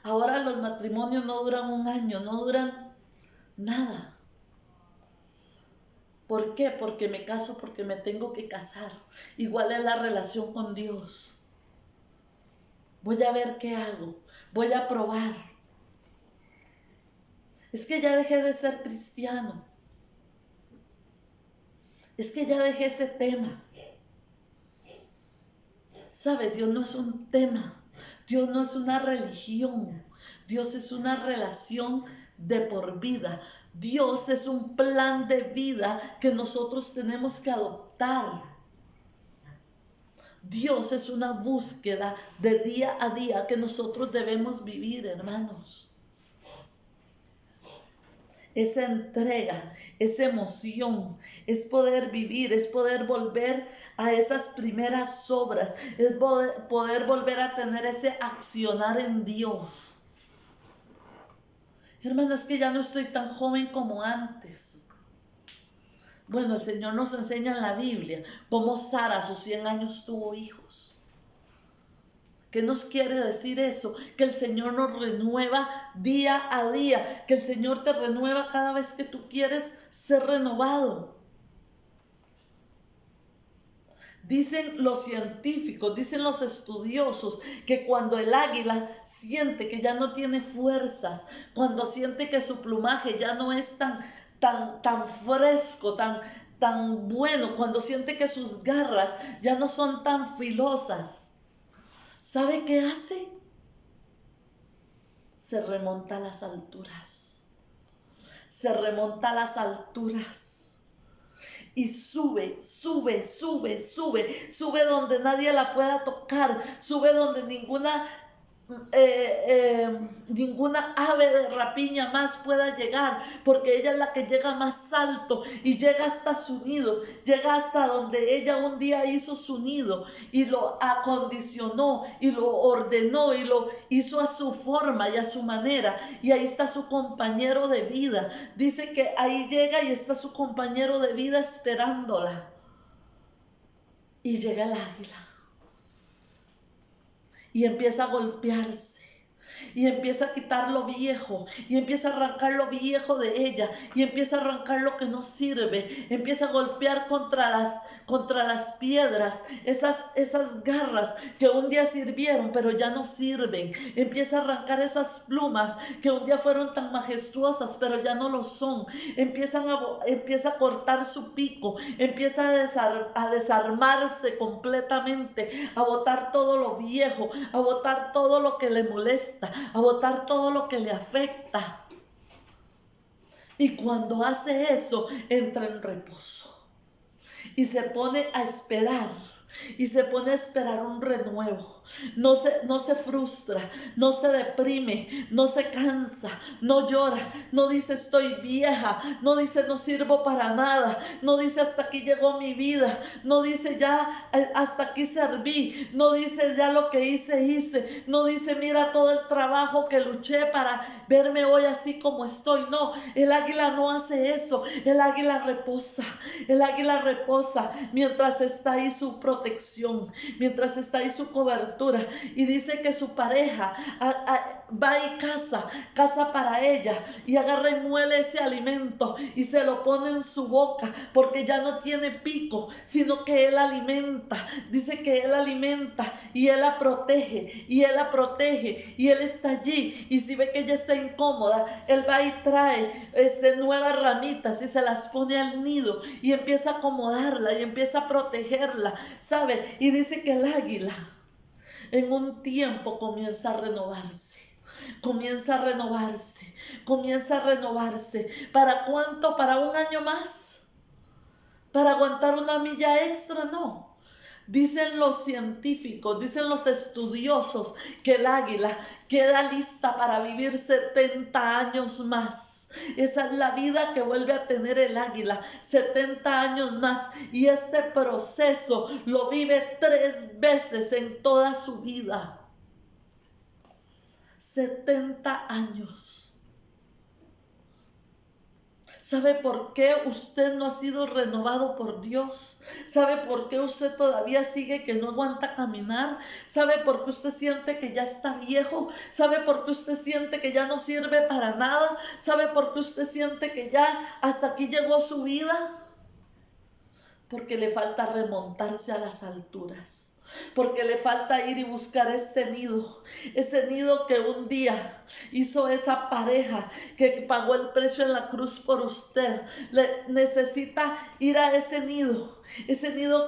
Ahora los matrimonios no duran un año, no duran nada. ¿Por qué? Porque me caso, porque me tengo que casar. Igual es la relación con Dios. Voy a ver qué hago, voy a probar. Es que ya dejé de ser cristiano. Es que ya dejé ese tema. ¿Sabe? Dios no es un tema. Dios no es una religión. Dios es una relación de por vida. Dios es un plan de vida que nosotros tenemos que adoptar. Dios es una búsqueda de día a día que nosotros debemos vivir, hermanos. Esa entrega, esa emoción, es poder vivir, es poder volver a esas primeras obras, es poder volver a tener ese accionar en Dios. Hermanas, es que ya no estoy tan joven como antes. Bueno, el Señor nos enseña en la Biblia cómo Sara a sus 100 años tuvo hijos. ¿Qué nos quiere decir eso? Que el Señor nos renueva día a día, que el Señor te renueva cada vez que tú quieres ser renovado. Dicen los científicos, dicen los estudiosos, que cuando el águila siente que ya no tiene fuerzas, cuando siente que su plumaje ya no es tan fresco, tan bueno, cuando siente que sus garras ya no son tan filosas, ¿sabe qué hace? Se remonta a las alturas. Se remonta a las alturas. Y sube donde nadie la pueda tocar. Sube donde ninguna ave de rapiña más pueda llegar, porque ella es la que llega más alto y llega hasta su nido, llega hasta donde ella un día hizo su nido y lo acondicionó y lo ordenó y lo hizo a su forma y a su manera, y ahí está su compañero de vida. Dice que ahí llega y está su compañero de vida esperándola, y llega el águila y empieza a golpearse, y empieza a quitar lo viejo, y empieza a arrancar lo viejo de ella, y empieza a arrancar lo que no sirve, empieza a golpear contra las piedras, esas garras que un día sirvieron pero ya no sirven, empieza a arrancar esas plumas que un día fueron tan majestuosas pero ya no lo son, empieza a cortar su pico, empieza a desarmarse completamente, a botar todo lo viejo, a botar todo lo que le molesta, a botar todo lo que le afecta. Y cuando hace eso, entra en reposo y se pone a esperar. Y se pone a esperar un renuevo. No se frustra, no se deprime, no se cansa, no llora, no dice estoy vieja, no dice no sirvo para nada, no dice hasta aquí llegó mi vida, no dice ya hasta aquí serví, no dice ya lo que hice, no dice mira todo el trabajo que luché para verme hoy así como estoy. No, el águila no hace eso. El águila reposa mientras está ahí su protección, mientras está ahí su cobertura, y dice que su pareja va y caza para ella y agarra y muele ese alimento y se lo pone en su boca, porque ya no tiene pico, sino que él alimenta. Dice que él alimenta y él la protege y él la protege y él está allí, y si ve que ella está incómoda, él va y trae nuevas ramitas y se las pone al nido y empieza a acomodarla y empieza a protegerla, ¿sabe? Y dice que el águila en un tiempo comienza a renovarse. Comienza a renovarse, comienza a renovarse. ¿Para cuánto? ¿Para un año más? ¿Para aguantar una milla extra? No. Dicen los científicos, dicen los estudiosos, que el águila queda lista para vivir 70 años más. Esa es la vida que vuelve a tener el águila, 70 años más. Y este proceso lo vive 3 veces en toda su vida. 70 años. ¿Sabe por qué usted no ha sido renovado por Dios? ¿Sabe por qué usted todavía sigue que no aguanta caminar? ¿Sabe por qué usted siente que ya está viejo? ¿Sabe por qué usted siente que ya no sirve para nada? ¿Sabe por qué usted siente que ya hasta aquí llegó su vida? Porque le falta remontarse a las alturas. Porque le falta ir y buscar ese nido que un día hizo esa pareja que pagó el precio en la cruz por usted. Necesita ir a ese nido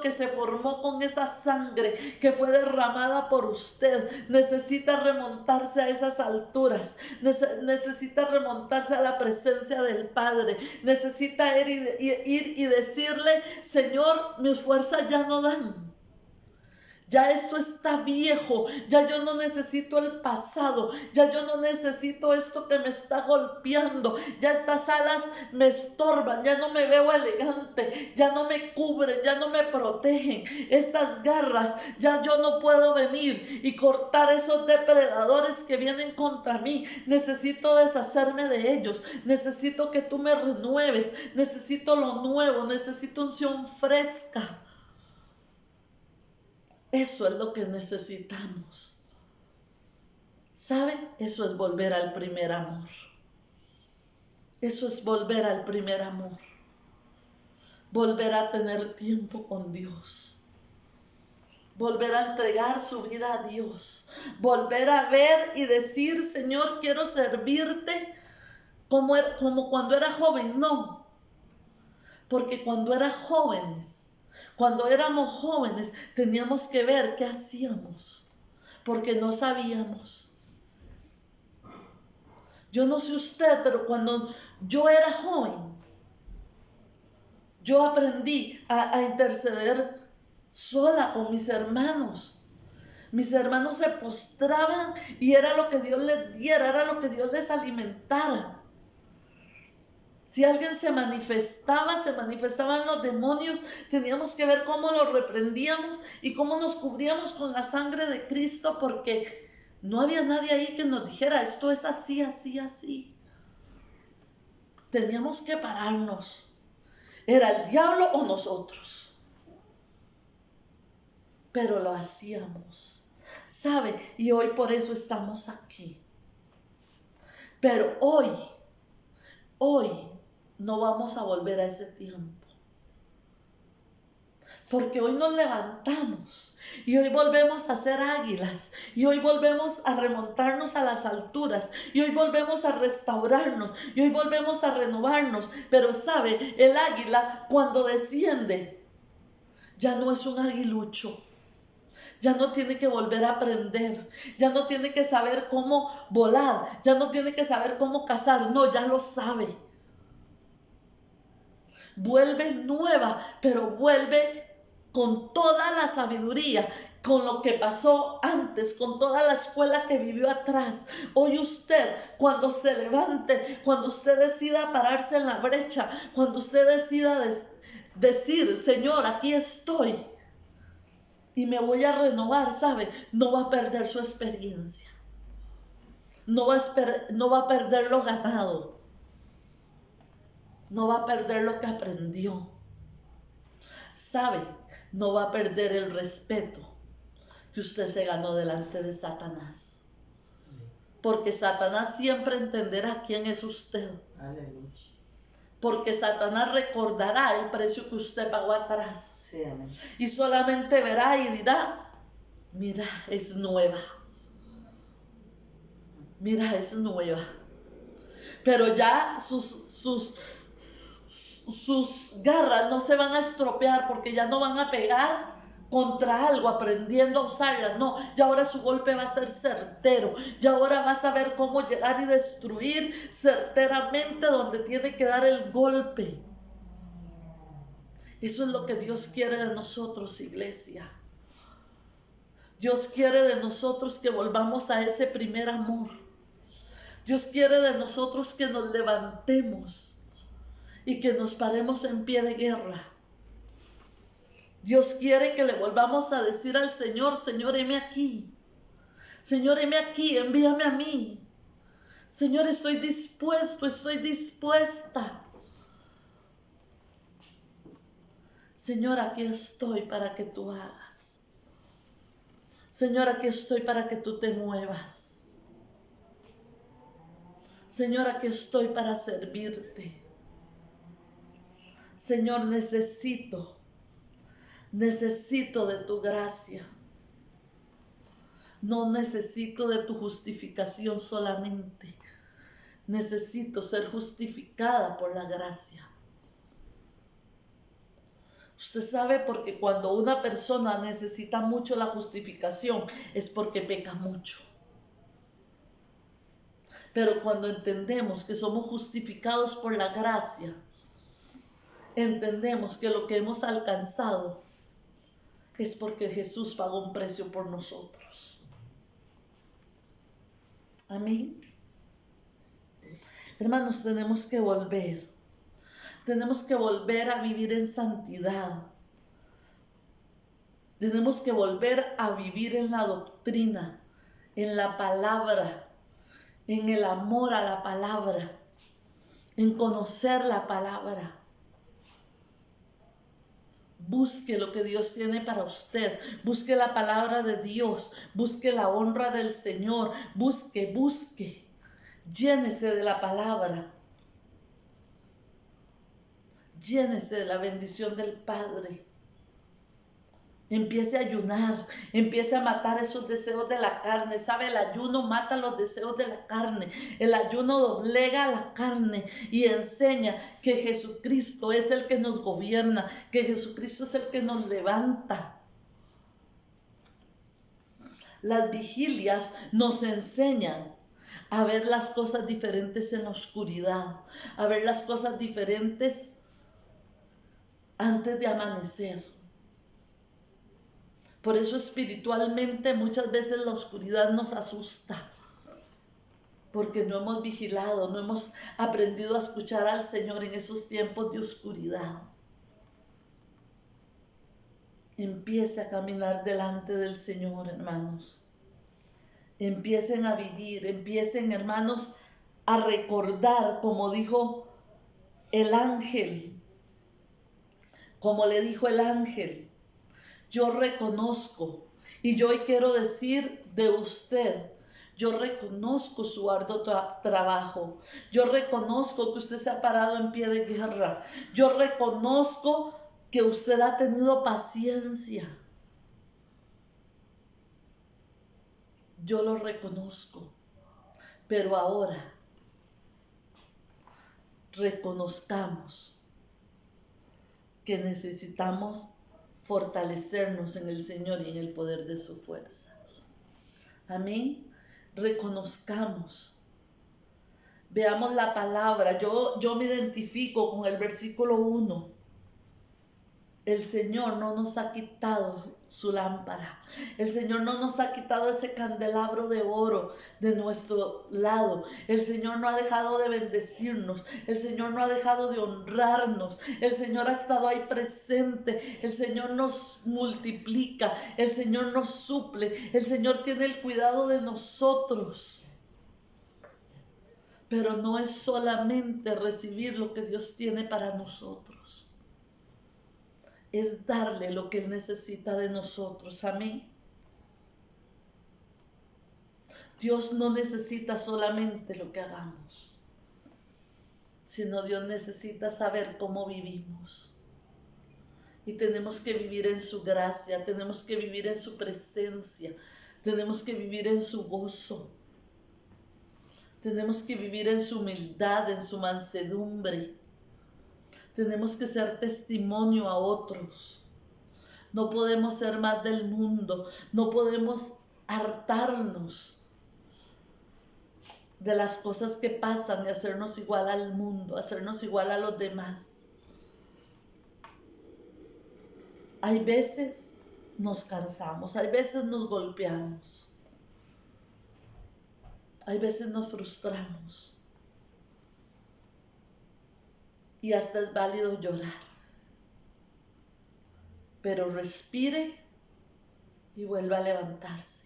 que se formó con esa sangre que fue derramada por usted. Necesita remontarse a esas alturas, necesita remontarse a la presencia del Padre, necesita ir y decirle: Señor, mis fuerzas ya no dan. Ya esto está viejo, ya yo no necesito el pasado, ya yo no necesito esto que me está golpeando, ya estas alas me estorban, ya no me veo elegante, ya no me cubren, ya no me protegen, estas garras, ya yo no puedo venir y cortar esos depredadores que vienen contra mí. Necesito deshacerme de ellos, necesito que tú me renueves, necesito lo nuevo, necesito unción fresca. Eso es lo que necesitamos. ¿Sabe? Eso es volver al primer amor. Eso es volver al primer amor. Volver a tener tiempo con Dios. Volver a entregar su vida a Dios. Volver a ver y decir: Señor, quiero servirte como cuando era joven. No. Porque cuando éramos jóvenes, teníamos que ver qué hacíamos, porque no sabíamos. Yo no sé usted, pero cuando yo era joven, yo aprendí a interceder sola con mis hermanos. Mis hermanos se postraban y era lo que Dios les diera, era lo que Dios les alimentara. Si alguien se manifestaban los demonios, teníamos que ver cómo los reprendíamos y cómo nos cubríamos con la sangre de Cristo, porque no había nadie ahí que nos dijera: esto es así, así, así. Teníamos que pararnos. ¿Era el diablo o nosotros? Pero lo hacíamos. ¿Sabe? Y hoy por eso estamos aquí. Pero hoy no vamos a volver a ese tiempo. Porque hoy nos levantamos y hoy volvemos a ser águilas y hoy volvemos a remontarnos a las alturas y hoy volvemos a restaurarnos y hoy volvemos a renovarnos. Pero sabe, el águila cuando desciende ya no es un aguilucho. Ya no tiene que volver a aprender, ya no tiene que saber cómo volar, ya no tiene que saber cómo cazar. No, ya lo sabe. Vuelve nueva, pero vuelve con toda la sabiduría, con lo que pasó antes, con toda la escuela que vivió atrás. Hoy usted, cuando se levante, cuando usted decida pararse en la brecha, cuando usted decida decir: Señor, aquí estoy y me voy a renovar, ¿sabe? No va a perder su experiencia. No va a perder lo ganado. No va a perder lo que aprendió. ¿Sabe? No va a perder el respeto que usted se ganó delante de Satanás. Porque Satanás siempre entenderá quién es usted. Aleluya. Porque Satanás recordará el precio que usted pagó atrás. Sí, amén. Y solamente verá y dirá, mira, es nueva. Mira, es nueva. Pero ya sus garras no se van a estropear porque ya no van a pegar contra algo aprendiendo a usarlas. No, ya ahora su golpe va a ser certero. Ya ahora va a saber cómo llegar y destruir certeramente donde tiene que dar el golpe. Eso es lo que Dios quiere de nosotros, iglesia. Dios quiere de nosotros que volvamos a ese primer amor. Dios quiere de nosotros que nos levantemos y que nos paremos en pie de guerra. Dios quiere que le volvamos a decir al Señor, Señor, heme aquí. Señor, heme aquí, envíame a mí. Señor, estoy dispuesto, estoy dispuesta. Señor, aquí estoy para que tú hagas. Señor, aquí estoy para que tú te muevas. Señor, aquí estoy para servirte. Señor, necesito de tu gracia. No necesito de tu justificación solamente. Necesito ser justificada por la gracia. Usted sabe, porque cuando una persona necesita mucho la justificación es porque peca mucho. Pero cuando entendemos que somos justificados por la gracia, entendemos que lo que hemos alcanzado es porque Jesús pagó un precio por nosotros. Amén. Hermanos, tenemos que volver. Tenemos que volver a vivir en santidad. Tenemos que volver a vivir en la doctrina, en la palabra, en el amor a la palabra, en conocer la palabra. Busque lo que Dios tiene para usted. Busque la palabra de Dios. Busque la honra del Señor. Busque. Llénese de la palabra. Llénese de la bendición del Padre. Empiece a ayunar, empiece a matar esos deseos de la carne. ¿Sabe? El ayuno mata los deseos de la carne. El ayuno doblega la carne y enseña que Jesucristo es el que nos gobierna, que Jesucristo es el que nos levanta. Las vigilias nos enseñan a ver las cosas diferentes en la oscuridad, a ver las cosas diferentes antes de amanecer. Por eso espiritualmente muchas veces la oscuridad nos asusta, porque no hemos vigilado, no hemos aprendido a escuchar al Señor en esos tiempos de oscuridad. Empiece a caminar delante del Señor, hermanos. Empiecen a vivir, empiecen, hermanos, a recordar, como dijo el ángel, como le dijo el ángel. Yo reconozco, y yo hoy quiero decir de usted, yo reconozco su arduo trabajo. Yo reconozco que usted se ha parado en pie de guerra. Yo reconozco que usted ha tenido paciencia. Yo lo reconozco. Pero ahora reconozcamos que necesitamos fortalecernos en el Señor y en el poder de su fuerza. Amén. Reconozcamos. Veamos la palabra. Yo me identifico con el versículo 1. El Señor no nos ha quitado su lámpara. El Señor no nos ha quitado ese candelabro de oro de nuestro lado. El Señor no ha dejado de bendecirnos. El Señor no ha dejado de honrarnos. El Señor ha estado ahí presente. El Señor nos multiplica. El Señor nos suple. El Señor tiene el cuidado de nosotros. Pero no es solamente recibir lo que Dios tiene para nosotros. Es darle lo que Él necesita de nosotros. Amén. Dios no necesita solamente lo que hagamos, sino Dios necesita saber cómo vivimos. Y tenemos que vivir en su gracia, tenemos que vivir en su presencia, tenemos que vivir en su gozo, tenemos que vivir en su humildad, en su mansedumbre. Tenemos que ser testimonio a otros. No podemos ser más del mundo, no podemos hartarnos de las cosas que pasan y hacernos igual al mundo, hacernos igual a los demás. Hay veces nos cansamos, hay veces nos golpeamos, hay veces nos frustramos y hasta es válido llorar. Pero respire y vuelva a levantarse.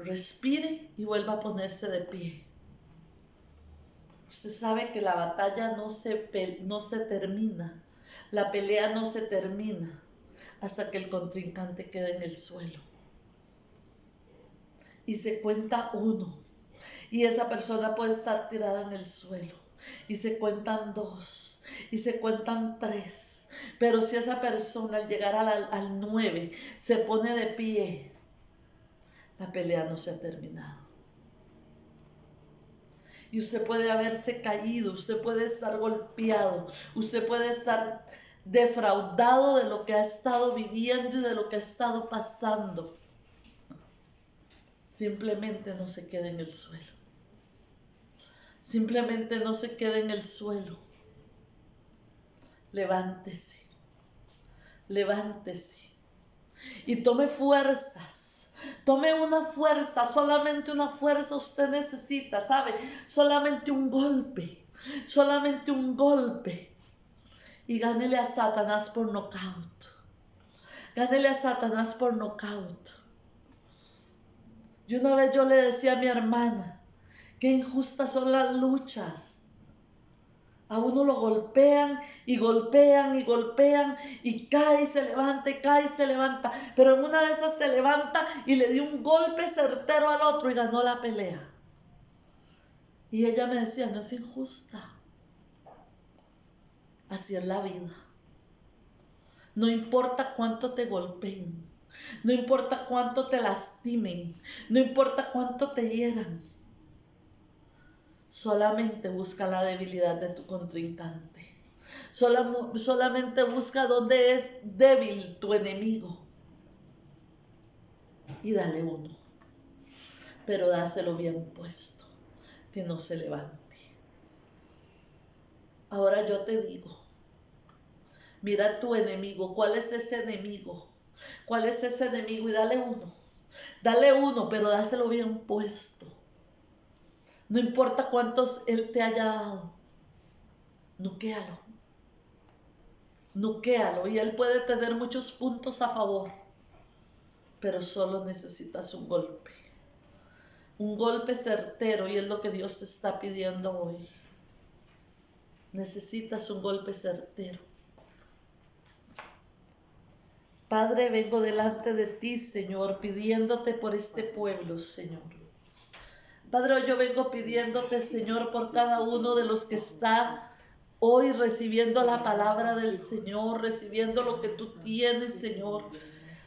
Respire y vuelva a ponerse de pie. Usted sabe que la batalla no se termina, la pelea no se termina hasta que el contrincante quede en el suelo. Y se cuenta 1, y esa persona puede estar tirada en el suelo, y se cuentan 2, y se cuentan 3. Pero si esa persona al llegar al 9 se pone de pie, la pelea no se ha terminado. Y usted puede haberse caído, usted puede estar golpeado, usted puede estar defraudado de lo que ha estado viviendo y de lo que ha estado pasando. Simplemente no se quede en el suelo. Simplemente no se quede en el suelo. Levántese, levántese y tome fuerzas, tome una fuerza, solamente una fuerza usted necesita, ¿sabe? Solamente un golpe y gánele a Satanás por nocaut, gánele a Satanás por nocaut. Y una vez yo le decía a mi hermana, qué injustas son las luchas. A uno lo golpean y golpean y golpean y cae y se levanta y cae y se levanta. Pero en una de esas se levanta y le dio un golpe certero al otro y ganó la pelea. Y ella me decía, no es injusta. Así es la vida. No importa cuánto te golpeen, no importa cuánto te lastimen, no importa cuánto te hieran. Solamente busca la debilidad de tu contrincante. Solamente busca dónde es débil tu enemigo. Y dale 1. Pero dáselo bien puesto, que no se levante. Ahora yo te digo, mira tu enemigo. ¿Cuál es ese enemigo? ¿Cuál es ese enemigo? Y dale 1. Dale 1, pero dáselo bien puesto. No importa cuántos él te haya dado, nuquéalo. Nuquéalo. Y él puede tener muchos puntos a favor, pero solo necesitas un golpe. Un golpe certero, y es lo que Dios te está pidiendo hoy. Necesitas un golpe certero. Padre, vengo delante de ti, Señor, pidiéndote por este pueblo, Señor. Padre, yo vengo pidiéndote, Señor, por cada uno de los que está hoy recibiendo la palabra del Señor, recibiendo lo que tú tienes, Señor.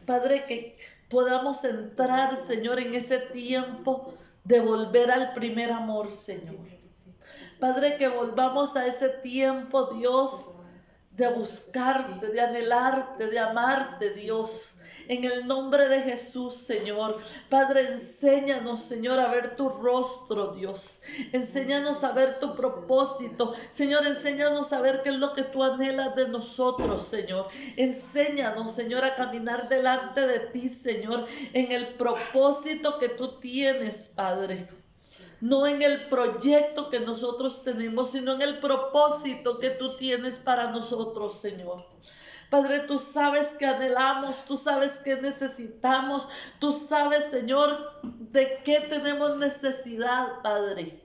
Padre, que podamos entrar, Señor, en ese tiempo de volver al primer amor, Señor. Padre, que volvamos a ese tiempo, Dios, de buscarte, de anhelarte, de amarte, Dios. En el nombre de Jesús, Señor. Padre, enséñanos, Señor, a ver tu rostro, Dios. Enséñanos a ver tu propósito. Señor, enséñanos a ver qué es lo que tú anhelas de nosotros, Señor. Enséñanos, Señor, a caminar delante de ti, Señor, en el propósito que tú tienes, Padre. No en el proyecto que nosotros tenemos, sino en el propósito que tú tienes para nosotros, Señor. Padre, tú sabes que anhelamos, tú sabes que necesitamos, tú sabes, Señor, de qué tenemos necesidad, Padre.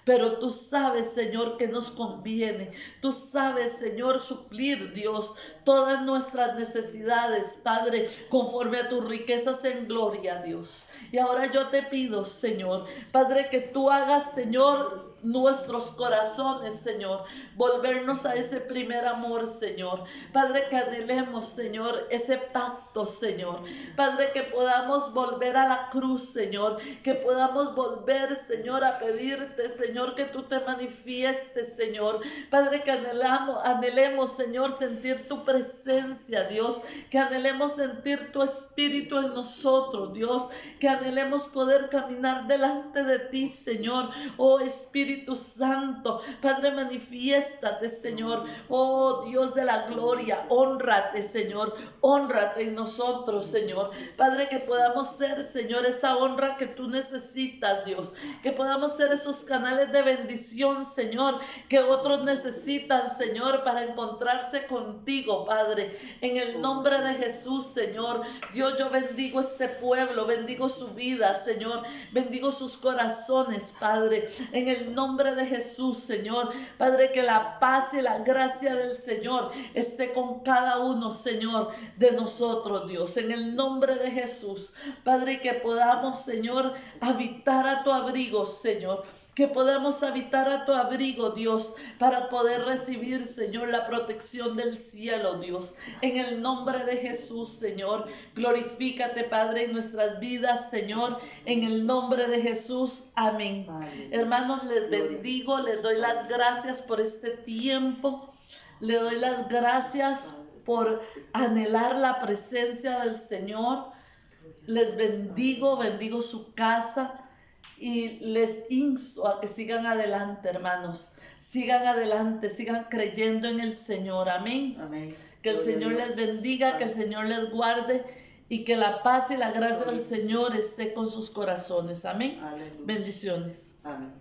pero tú sabes, Señor, que nos conviene. Tú sabes, Señor, suplir, Dios, todas nuestras necesidades, Padre, conforme a tus riquezas en gloria, Dios. Y ahora yo te pido, Señor, Padre, que tú hagas, Señor, nuestros corazones, Señor, volvernos a ese primer amor, Señor. Padre, que anhelemos, Señor, ese pacto, Señor. Padre, que podamos volver a la cruz, Señor, que podamos volver, Señor, a pedirte, Señor, que tú te manifiestes, Señor. Padre, que anhelemos, Señor, sentir tu presencia, Dios, que anhelemos sentir tu espíritu en nosotros, Dios, que anhelemos poder caminar delante de ti, Señor. Oh Espíritu Santo, Padre, manifiéstate, Señor. Oh Dios de la gloria, hónrate, Señor, hónrate en nosotros, Señor. Padre, que podamos ser, Señor, esa honra que tú necesitas, Dios, que podamos ser esos canales de bendición, Señor, que otros necesitan, Señor, para encontrarse contigo, Padre, en el nombre de Jesús, Señor. Dios, yo bendigo este pueblo, bendigo su vida, Señor, bendigo sus corazones, Padre, en el nombre de Jesús, Señor. Padre, que la paz y la gracia del Señor esté con cada uno, Señor, de nosotros, Dios, en el nombre de Jesús. Padre, que podamos, Señor, habitar a tu abrigo, Señor, que podamos habitar a tu abrigo, Dios, para poder recibir, Señor, la protección del cielo, Dios. En el nombre de Jesús, Señor, glorifícate, Padre, en nuestras vidas, Señor, en el nombre de Jesús. Amén. Hermanos, les bendigo, les doy las gracias por este tiempo, le doy las gracias por anhelar la presencia del Señor. Les bendigo, bendigo su casa. Y les insto a que sigan adelante, hermanos. Sigan adelante, sigan creyendo en el Señor. Amén. Amén. Que el Señor les bendiga, que el Señor les guarde y que la paz y la gracia del Señor esté con sus corazones. Amén. Aleluya. Bendiciones. Amén.